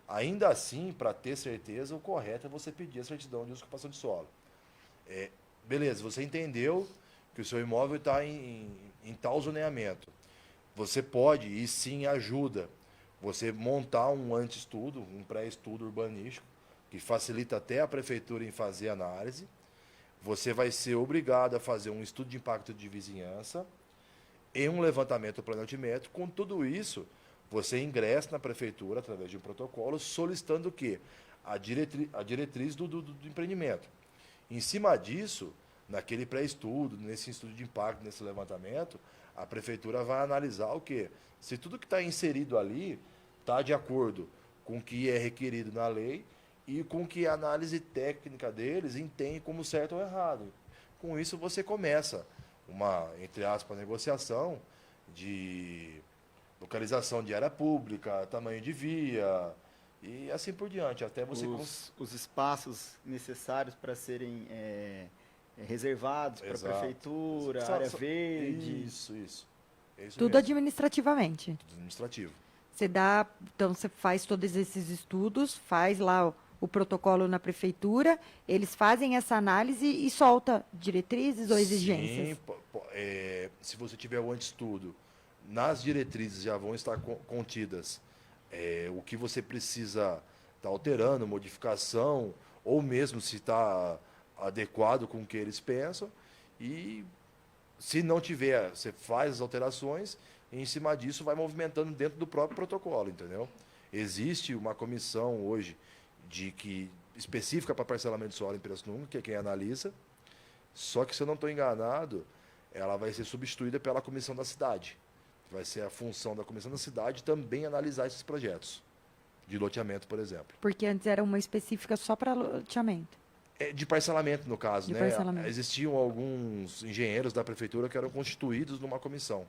Ainda assim, para ter certeza, o correto é você pedir a certidão de ocupação de solo. Beleza, você entendeu que o seu imóvel está em tal zoneamento. Você pode, e sim ajuda, você montar um anteestudo, um pré-estudo urbanístico, que facilita até a prefeitura em fazer análise. Você vai ser obrigado a fazer um estudo de impacto de vizinhança e um levantamento planimétrico. Com tudo isso, você ingressa na prefeitura através de um protocolo solicitando o quê? A diretriz do empreendimento. Em cima disso, naquele pré-estudo, nesse estudo de impacto, nesse levantamento, a prefeitura vai analisar o quê? Se tudo que está inserido ali está de acordo com o que é requerido na lei e com o que a análise técnica deles entende como certo ou errado. Com isso, você começa uma, entre aspas, negociação de localização de área pública, tamanho de via e assim por diante, até você... Os espaços necessários para serem reservados para a Exato. prefeitura, área verde. Isso. É isso Tudo mesmo. administrativamente. Tudo administrativo. Então você faz todos esses estudos, faz lá o protocolo na prefeitura, eles fazem essa análise e solta diretrizes ou exigências? Sim, se você tiver o anteestudo, nas diretrizes já vão estar contidas o que você precisa estar alterando, modificação, ou mesmo se está adequado com o que eles pensam. E se não tiver, você faz as alterações e em cima disso vai movimentando dentro do próprio protocolo, entendeu? Existe uma comissão hoje específica para parcelamento de solo em Pirassununga, que é quem analisa, só que, se eu não estou enganado, ela vai ser substituída pela comissão da cidade. Vai ser a função da comissão da cidade também analisar esses projetos de loteamento, por exemplo. Porque antes era uma específica só para loteamento. De parcelamento, no caso, De né? parcelamento. Existiam alguns engenheiros da prefeitura que eram constituídos numa comissão.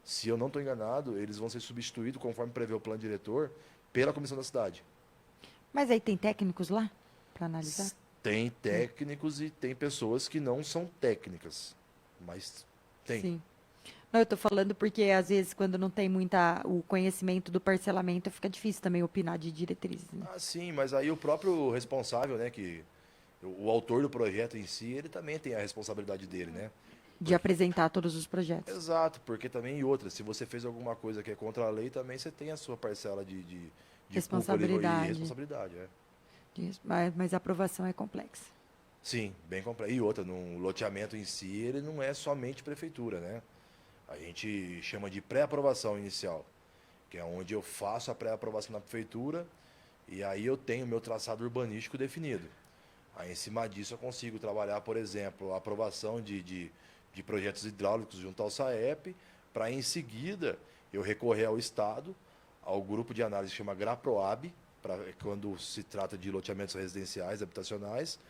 Se eu não estou enganado, eles vão ser substituídos, conforme prevê o plano diretor, pela comissão da cidade. Mas aí tem técnicos lá para analisar? Tem técnicos e tem pessoas que não são técnicas, mas tem. Sim. Não, eu estou falando porque, às vezes, quando não tem o conhecimento do parcelamento, fica difícil também opinar de diretrizes. Né? Sim, mas aí o próprio responsável, né, que O autor do projeto em si, ele também tem a responsabilidade dele, né? De apresentar todos os projetos. Exato, porque também, e outra, se você fez alguma coisa que é contra a lei, também você tem a sua parcela de culpa ali, Responsabilidade. e responsabilidade, é. Mas a aprovação é complexa. Sim, bem complexo. E outra, no loteamento em si, ele não é somente prefeitura, né? A gente chama de pré-aprovação inicial, que é onde eu faço a pré-aprovação na prefeitura e aí eu tenho meu traçado urbanístico definido. Aí, em cima disso, eu consigo trabalhar, por exemplo, a aprovação de projetos hidráulicos junto ao SAEP, para, em seguida, eu recorrer ao Estado, ao grupo de análise que chama GRAPROAB, para quando se trata de loteamentos residenciais, habitacionais,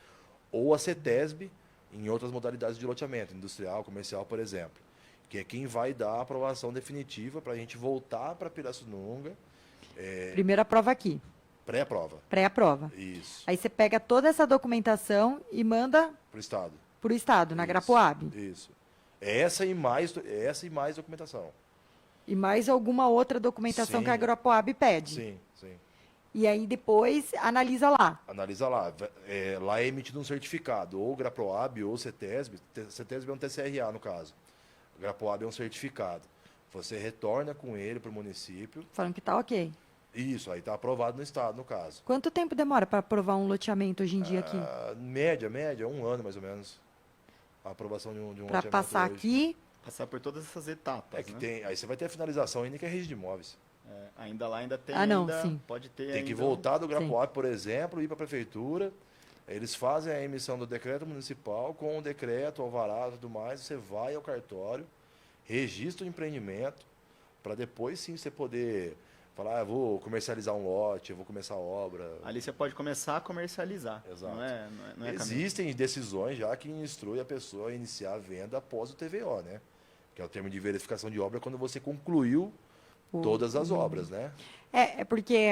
ou a CETESB, em outras modalidades de loteamento, industrial, comercial, por exemplo, que é quem vai dar a aprovação definitiva para a gente voltar para Pirassununga, Primeira prova aqui, pré-prova. pré-aprova. Isso, Aí você pega toda essa documentação e manda para o Estado. para o Estado, na Isso, Grapoab. Isso. Essa e mais documentação. E mais alguma outra documentação Sim. que a Grapoab pede. Sim, sim. E aí depois analisa lá. Analisa lá. Lá é emitido um certificado, ou GRAPROAB ou CETESB. CETESB é um TCRA, no caso. GRAPROAB é um certificado. Você retorna com ele para o município. Falando que tá ok. Isso, aí está aprovado no Estado, no caso. Quanto tempo demora para aprovar um loteamento hoje em dia aqui? Média, 1 ano mais ou menos. A aprovação de um Para loteamento passar hoje. aqui, Passar por todas essas etapas, É que né? tem, aí você vai ter a finalização ainda, que é registro de imóveis. Ainda lá ainda tem, Ah, não, ainda sim. pode ter Tem que ainda voltar do GRAPROAB, por exemplo, ir para a prefeitura. Eles fazem a emissão do decreto municipal, com o decreto, alvará e tudo mais, você vai ao cartório, registra o empreendimento, para depois sim você poder falar, vou comercializar um lote, eu vou começar a obra. Ali você pode começar a comercializar. Exato. Não é caminho. Existem decisões já que instrui a pessoa a iniciar a venda após o TVO, né? Que é o termo de verificação de obra, quando você concluiu todas as obras, né? é porque...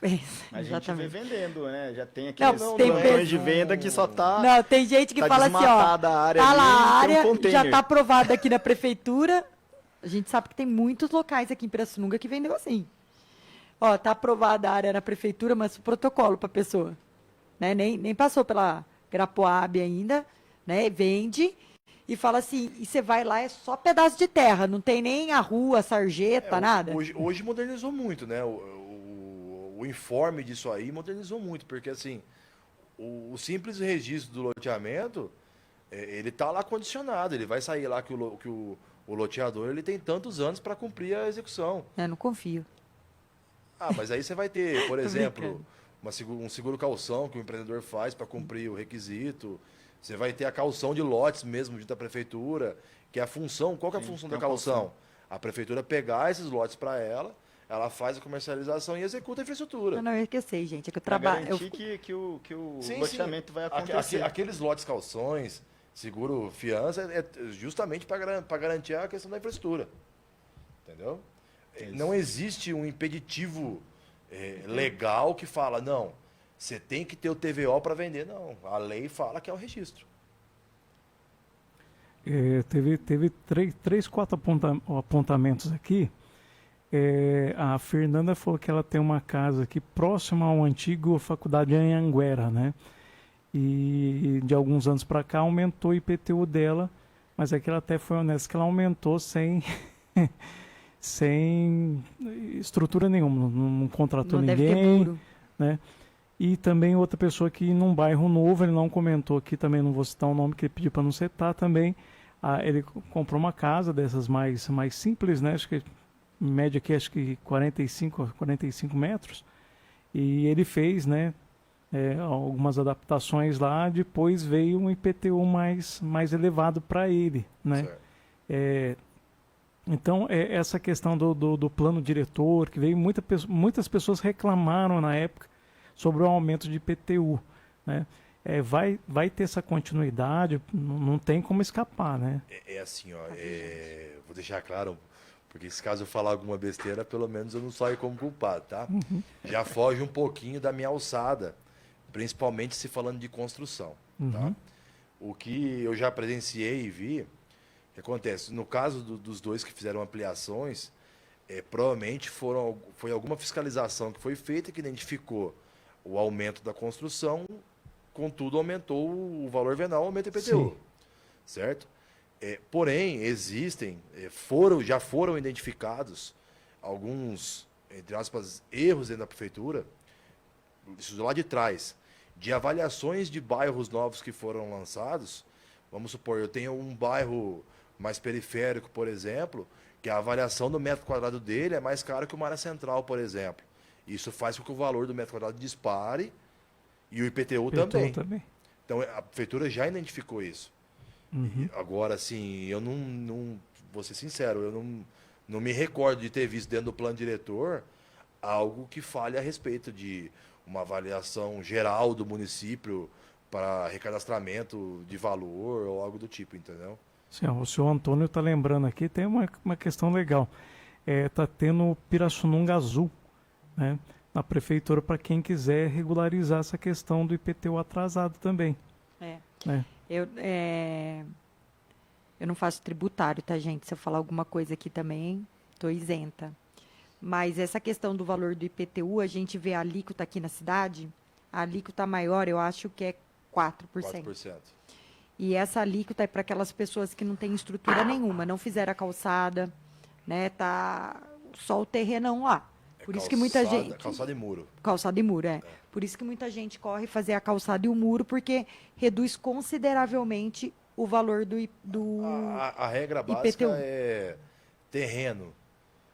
A gente vê Exatamente. vendendo, né? Já tem Não, aqueles tem plantões de pessoa- venda que só tá, Não, tem gente que tá fala assim, ó, desmatada a área tá ali, lá a tem um área, já container. tá aprovado aqui na prefeitura. A gente sabe que tem muitos locais aqui em Pirassununga que vendeu assim. Ó, tá aprovada a área na prefeitura, mas o protocolo para pessoa, né? Nem passou pela Grapoab ainda, né? Vende e fala assim, e você vai lá, é só pedaço de terra, não tem nem a rua, a sarjeta, nada. Hoje modernizou muito, né? O informe disso aí modernizou muito, porque assim, o simples registro do loteamento, ele tá lá condicionado, ele vai sair lá que o loteador ele tem tantos anos para cumprir a execução. Não confio. Ah, mas aí você vai ter, por Tô exemplo, um seguro calção que o empreendedor faz para cumprir o requisito. Você vai ter a calção de lotes mesmo junto à prefeitura, que é a função. Qual que é a Sim, função tem da uma calção? calção. A prefeitura pegar esses lotes para ela faz a comercialização e executa a infraestrutura. Não, eu esqueci, gente. É que eu Pra trabalho. garantir que o Sim, loteamento vai Aque- acontecer. Aqueles lotes calções, seguro fiança, é justamente para garantir a questão da infraestrutura. Entendeu? Isso. Não existe um impeditivo legal que fala, não, você tem que ter o TVO para vender. Não, a lei fala que é o registro. Teve três, quatro apontamentos aqui. A Fernanda falou que ela tem uma casa aqui próxima ao antigo Faculdade Anhanguera, né? E de alguns anos para cá aumentou o IPTU dela, mas aqui ela até foi honesta que ela aumentou sem sem estrutura nenhuma, não contratou Não deve ter ninguém, muro. né? E também outra pessoa que num bairro novo, ele não comentou aqui, também não vou citar o nome que ele pediu para não citar também. Ele comprou uma casa dessas mais simples, né? Acho que em média aqui acho que 45 metros. E ele fez, né, algumas adaptações lá, depois veio um IPTU mais elevado para ele, né? Certo. Então, essa questão do plano diretor, que veio, muitas pessoas reclamaram na época sobre o aumento de IPTU, né? Vai ter essa continuidade, não tem como escapar, né? Assim, ó, vou deixar claro, porque se caso eu falar alguma besteira, pelo menos eu não saio como culpado, tá? Já foge um pouquinho da minha alçada, principalmente se falando de construção, tá? O que eu já presenciei e vi, o que acontece? No caso dos dois que fizeram ampliações, provavelmente foi alguma fiscalização que foi feita que identificou o aumento da construção contudo aumentou o valor venal, aumenta o IPTU. Sim. Certo? Porém, existem, já foram identificados alguns, entre aspas, erros dentro da prefeitura, isso lá de trás, de avaliações de bairros novos que foram lançados. Vamos supor, eu tenho um bairro mais periférico, por exemplo, que a avaliação do metro quadrado dele é mais caro que uma área central, por exemplo. Isso faz com que o valor do metro quadrado dispare e o IPTU também. Então, a prefeitura já identificou isso. Agora, assim, eu não vou ser sincero, eu não me recordo de ter visto dentro do plano diretor algo que fale a respeito de uma avaliação geral do município para recadastramento de valor ou algo do tipo, entendeu? Sim, o senhor Antônio está lembrando aqui, tem uma questão legal. Está tendo Pirassununga Azul, né, na prefeitura, para quem quiser regularizar essa questão do IPTU atrasado também. Né? Eu não faço tributário, tá, gente? Se eu falar alguma coisa aqui também, estou isenta. Mas essa questão do valor do IPTU, a gente vê a alíquota aqui na cidade, a alíquota maior, eu acho que é 4%. 4%. E essa alíquota é para aquelas pessoas que não têm estrutura nenhuma, não fizeram a calçada, né? Tá só o terrenão lá. Por isso que muita gente... Calçada e muro. Calçada e muro, é. Por isso que muita gente corre fazer a calçada e o muro, porque reduz consideravelmente o valor do A regra básica IPTU. é terreno.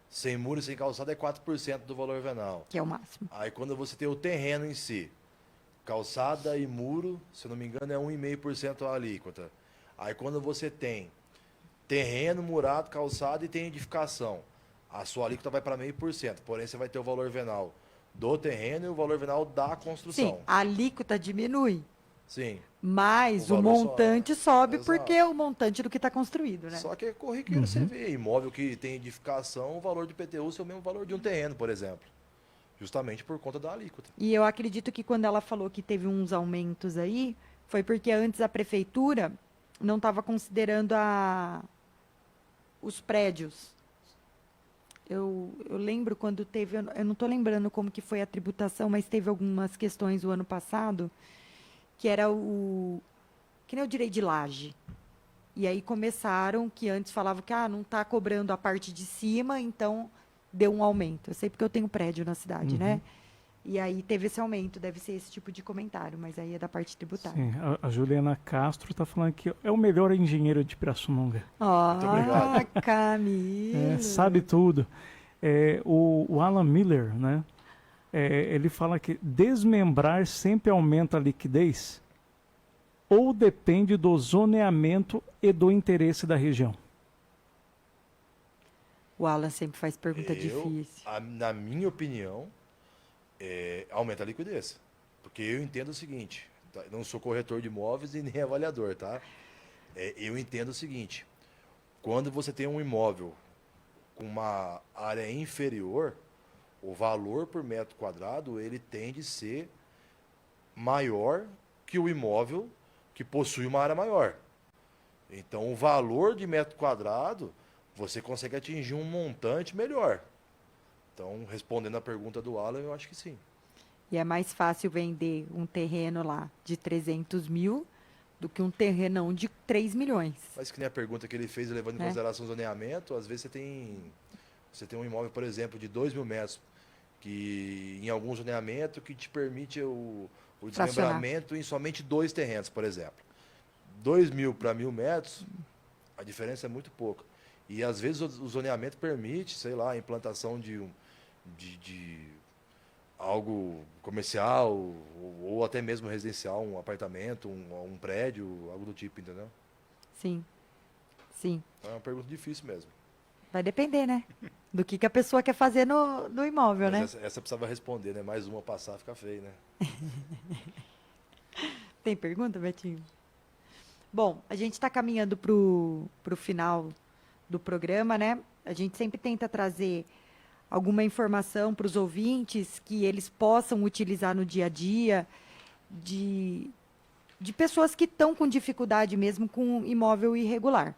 Sem muro e sem calçada é 4% do valor venal. Que é o máximo. Aí quando você tem o terreno em si, calçada e muro, se eu não me engano, é 1,5% a alíquota. Aí quando você tem terreno, murado, calçada e tem edificação, a sua alíquota vai para 0,5%. Porém, você vai ter o valor venal do terreno e o valor venal da construção. Sim, a alíquota diminui, Sim. mas o valor montante sobe Exato. porque é o montante do que está construído, né? Só que é corriqueiro você vê. Imóvel que tem edificação, o valor do IPTU é o mesmo valor de um terreno, por exemplo. Justamente por conta da alíquota. E eu acredito que quando ela falou que teve uns aumentos aí, foi porque antes a prefeitura não estava considerando os prédios. Eu lembro quando teve, eu não estou lembrando como que foi a tributação, mas teve algumas questões o ano passado, que era que nem o direito de laje. E aí começaram, que antes falavam que não está cobrando a parte de cima, então deu um aumento. Eu sei porque eu tenho prédio na cidade, né? E aí teve esse aumento, deve ser esse tipo de comentário, mas aí é da parte tributária. Sim, a Juliana Castro está falando que é o melhor engenheiro de Pirassununga. obrigado. Camilo. Sabe tudo. O Alan Miller, né? Ele fala que desmembrar sempre aumenta a liquidez ou depende do zoneamento e do interesse da região. O Alan sempre faz pergunta difícil. Na minha opinião, aumenta a liquidez. Porque eu entendo o seguinte, tá? Eu não sou corretor de imóveis e nem avaliador, tá? Eu entendo o seguinte, quando você tem um imóvel com uma área inferior, o valor por metro quadrado, ele tende a ser maior que o imóvel que possui uma área maior. Então, o valor de metro quadrado, você consegue atingir um montante melhor. Então, respondendo a pergunta do Alan, eu acho que sim. E é mais fácil vender um terreno lá de 300 mil do que um terrenão de 3 milhões. Mas que nem a pergunta que ele fez, levando em consideração o zoneamento, às vezes você tem um imóvel, por exemplo, de 2 mil metros, que em algum zoneamento que te permite o desmembramento em somente 2 terrenos, por exemplo. 2 mil para 1.000 metros, a diferença é muito pouca. E às vezes o zoneamento permite, sei lá, a implantação de algo comercial ou até mesmo residencial, um apartamento, um prédio, algo do tipo, entendeu? Sim, sim. É uma pergunta difícil mesmo. Vai depender, né? Do que a pessoa quer fazer no imóvel, Mas né? essa precisava responder, né? Mais uma passar fica feio, né? Tem pergunta, Betinho? Bom, a gente está caminhando para o final do programa, né? A gente sempre tenta trazer alguma informação para os ouvintes que eles possam utilizar no dia a dia de pessoas que estão com dificuldade mesmo com imóvel irregular.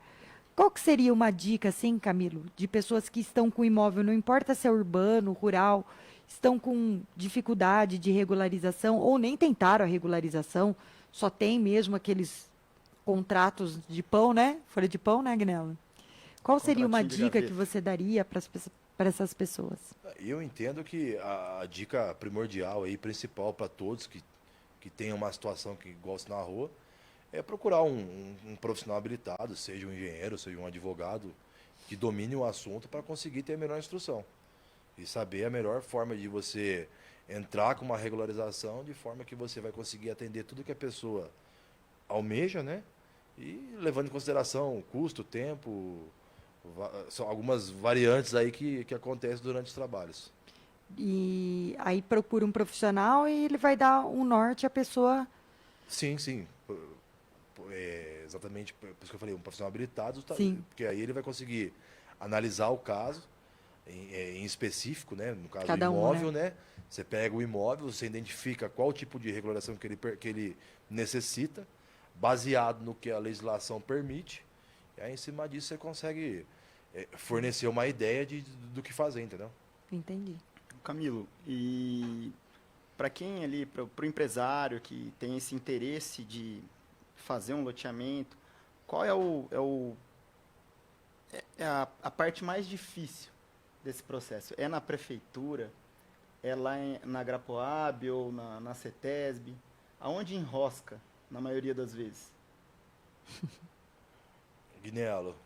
Qual que seria uma dica, assim, Camilo, de pessoas que estão com imóvel, não importa se é urbano, rural, estão com dificuldade de regularização ou nem tentaram a regularização, só tem mesmo aqueles contratos de pão, né? Folha de pão, né, Agnello? Qual seria uma Contratinho de dica que gaveta. você daria para essas pessoas? Eu entendo que a dica primordial aí, principal para todos que tenham uma situação que gostam na rua, é procurar um profissional habilitado, seja um engenheiro, seja um advogado, que domine o assunto para conseguir ter a melhor instrução. E saber a melhor forma de você entrar com uma regularização, de forma que você vai conseguir atender tudo que a pessoa almeja, né? E levando em consideração o custo, tempo, são algumas variantes aí que acontecem durante os trabalhos. E aí procura um profissional e ele vai dar um norte à pessoa. Sim, sim. Exatamente por isso que eu falei, um profissional habilitado, Sim. porque aí ele vai conseguir analisar o caso em específico, né? No caso do Cada um, imóvel, né? Você pega o imóvel, você identifica qual tipo de regularização que ele necessita, baseado no que a legislação permite, e aí em cima disso você consegue fornecer uma ideia do que fazer, entendeu? Entendi. Camilo, e para quem ali, para o empresário que tem esse interesse de fazer um loteamento, qual é a parte mais difícil desse processo? É na prefeitura? É lá na Grapoab ou na CETESB? Aonde enrosca, na maioria das vezes? Guinelo,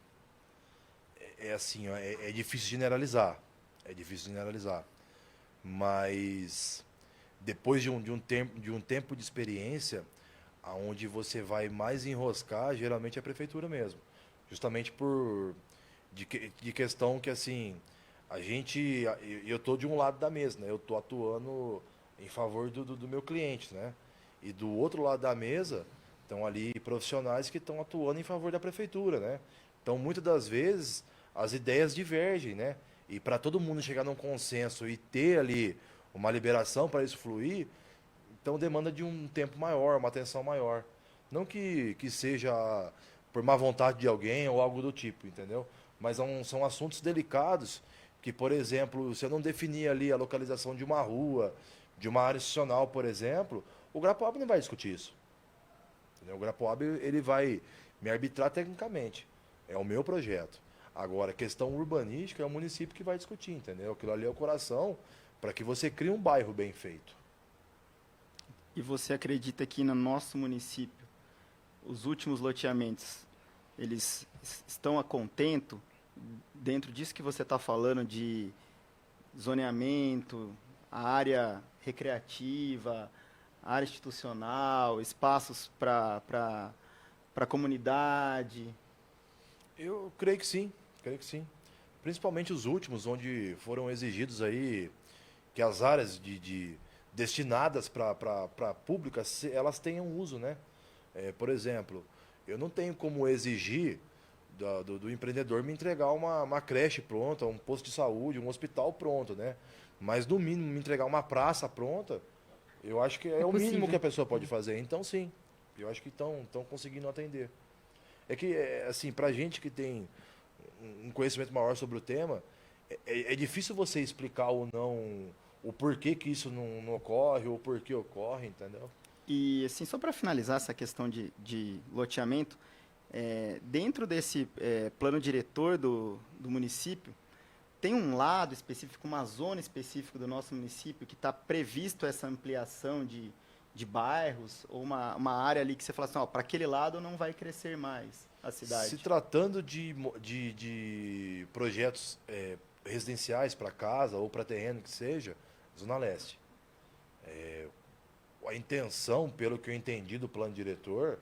assim, ó, é difícil generalizar. É difícil generalizar. Mas depois de um tempo de experiência, aonde você vai mais enroscar, geralmente é a prefeitura mesmo. Justamente de questão que assim, eu estou de um lado da mesa, né? Eu estou atuando em favor do meu cliente, né? E do outro lado da mesa estão ali profissionais que estão atuando em favor da prefeitura, né? Então, muitas das vezes, as ideias divergem, né? E para todo mundo chegar num consenso e ter ali uma liberação para isso fluir, então demanda de um tempo maior, uma atenção maior. Não que seja por má vontade de alguém ou algo do tipo, entendeu? Mas são assuntos delicados que, por exemplo, se eu não definir ali a localização de uma rua, de uma área institucional, por exemplo, o Grapoab não vai discutir isso. Entendeu? O Grapoab ele vai me arbitrar tecnicamente. É o meu projeto. Agora, questão urbanística é o município que vai discutir, entendeu? Aquilo ali é o coração para que você crie um bairro bem feito. E você acredita que no nosso município, os últimos loteamentos, eles estão a contento dentro disso que você está falando de zoneamento, a área recreativa, a área institucional, espaços para a comunidade? Eu creio que sim, creio que sim. Principalmente os últimos, onde foram exigidos aí que as áreas destinadas para públicas, elas tenham uso, né? Por exemplo, eu não tenho como exigir do empreendedor me entregar uma creche pronta, um posto de saúde, um hospital pronto, né? Mas, no mínimo, me entregar uma praça pronta, eu acho que é o mínimo possível. que a pessoa pode fazer. Então, sim, eu acho que estão conseguindo atender. É que, assim, para gente que tem um conhecimento maior sobre o tema, é difícil você explicar ou não o porquê que isso não ocorre ou por que ocorre, entendeu? E, assim, só para finalizar essa questão de loteamento, dentro desse plano diretor do município, tem um lado específico, uma zona específica do nosso município que está previsto essa ampliação de bairros, ou uma área ali que você fala assim, para aquele lado não vai crescer mais a cidade? Se tratando de projetos residenciais para casa ou para terreno que seja, Zona Leste. A intenção, pelo que eu entendi do plano diretor,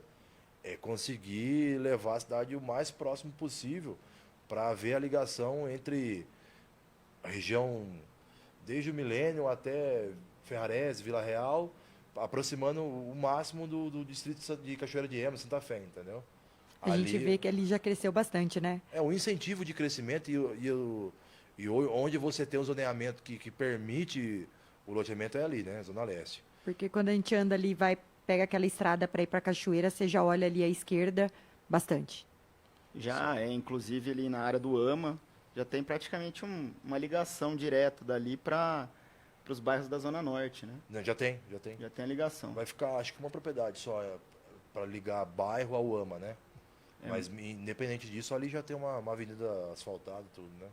é conseguir levar a cidade o mais próximo possível para haver a ligação entre a região, desde o Milênio até Ferrarese, Vila Real, aproximando o máximo do distrito de Cachoeira de Ema, Santa Fé, entendeu? A gente vê que ali já cresceu bastante, né? É um incentivo de crescimento e onde você tem um zoneamento que permite o loteamento é ali, né? Zona Leste. Porque quando a gente anda ali, pega aquela estrada para ir para Cachoeira, você já olha ali à esquerda bastante. Já inclusive ali na área do AMA, já tem praticamente uma ligação direta dali para para os bairros da Zona Norte, né? Não, já tem. Já tem a ligação. Vai ficar, acho que uma propriedade só para ligar bairro ao AMA, né? Mas independente disso, ali já tem uma avenida asfaltada e tudo, né?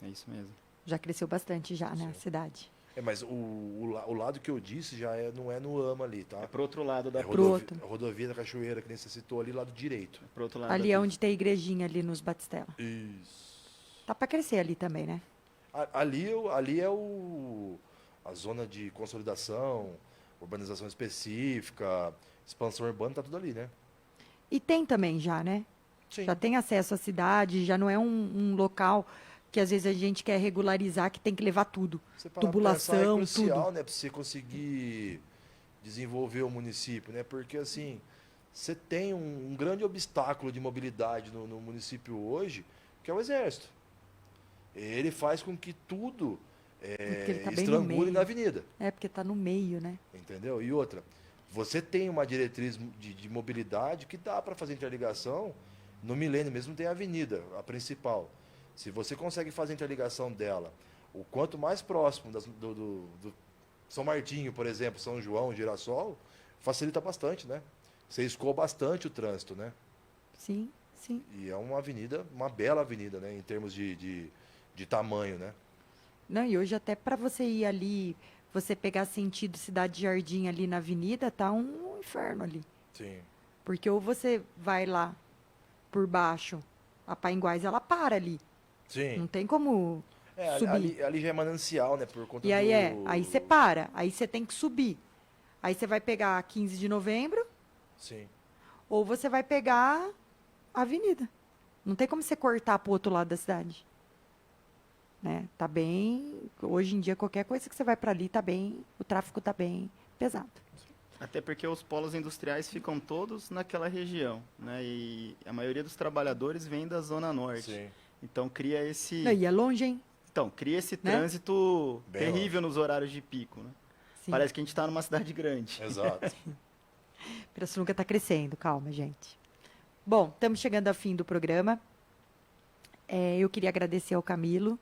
É isso mesmo. Já cresceu bastante já, né, a cidade. Mas o lado que eu disse já não é no AMA ali, tá? É pro outro lado da É Pro outro. rodovia da Cachoeira, que nem você citou ali, lado direito. pro outro lado Ali da é onde tem a igrejinha ali nos Batistela. Isso. Tá para crescer ali também, né? Ali é a zona de consolidação, urbanização específica, expansão urbana, tá tudo ali, né? E tem também já, né? Sim. Já tem acesso à cidade, já não é um local que às vezes a gente quer regularizar, que tem que levar tudo. Você parar pra Tubulação, pensar, é crucial, tudo. né, para você conseguir desenvolver o município, né? Porque assim, você tem um grande obstáculo de mobilidade no município hoje, que é o exército. Ele faz com que tudo Porque ele tá bem no estrangule meio. na avenida, É, porque tá no meio, né? entendeu? E outra, você tem uma diretriz de mobilidade que dá para fazer interligação. No Milênio mesmo tem a avenida, a principal. Se você consegue fazer a interligação dela, o quanto mais próximo do São Martinho, por exemplo, São João, Girassol, facilita bastante, né? Você escoa bastante o trânsito, né? Sim, sim. E é uma avenida, uma bela avenida, né? Em termos de tamanho, né? Não, e hoje até para você ir ali, você pegar sentido Cidade Jardim ali na avenida, tá um inferno ali. Sim. Porque ou você vai lá por baixo, a Painguás, ela para ali. Sim. Não tem como subir. Ali já é manancial, né? Por conta E aí do... aí você para, aí você tem que subir. Aí você vai pegar a 15 de novembro, Sim. ou você vai pegar a avenida. Não tem como você cortar pro outro lado da cidade. Né? Tá bem, hoje em dia qualquer coisa que você vai para ali tá bem, o tráfego tá bem pesado. Até porque os polos industriais ficam todos naquela região, né? E a maioria dos trabalhadores vem da Zona Norte. Sim. Então cria esse, Não, e é longe, hein? então cria esse Né? trânsito Bem terrível nos horários de pico, né? Sim. Parece que a gente está numa cidade grande. Exato. Pirassununga está crescendo, calma, gente. Bom, estamos chegando ao fim do programa. Eu queria agradecer ao Camilo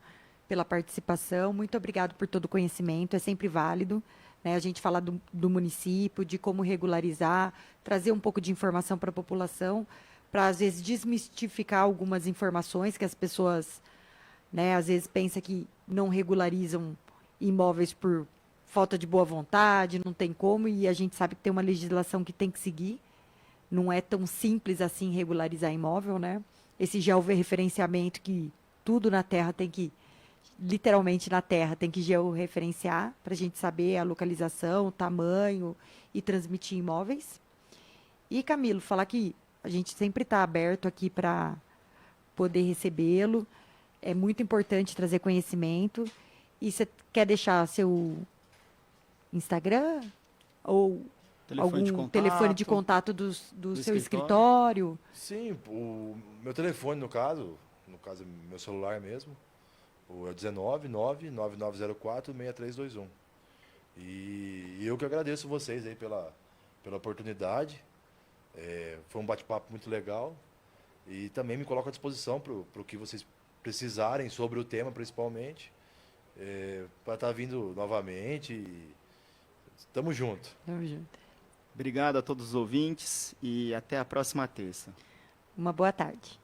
pela participação. Muito obrigado por todo o conhecimento, é sempre válido, né? A gente falar do município, de como regularizar, trazer um pouco de informação para a população, para, às vezes, desmistificar algumas informações que as pessoas, né, às vezes pensam que não regularizam imóveis por falta de boa vontade, não tem como, e a gente sabe que tem uma legislação que tem que seguir. Não é tão simples assim regularizar imóvel, né? Esse georreferenciamento que tudo na terra tem que, literalmente na terra, tem que georreferenciar para a gente saber a localização, o tamanho e transmitir imóveis. E, Camilo, falar que a gente sempre está aberto aqui para poder recebê-lo. É muito importante trazer conhecimento. E você quer deixar seu Instagram ou algum telefone de contato do seu escritório? Sim, o meu telefone, no caso meu celular mesmo, é o 19999046321. E eu que agradeço vocês aí pela oportunidade. Foi um bate-papo muito legal. E também me coloco à disposição para o que vocês precisarem sobre o tema, principalmente, para estar vindo novamente. E tamo junto. Tamo junto. Obrigado a todos os ouvintes e até a próxima terça. Uma boa tarde.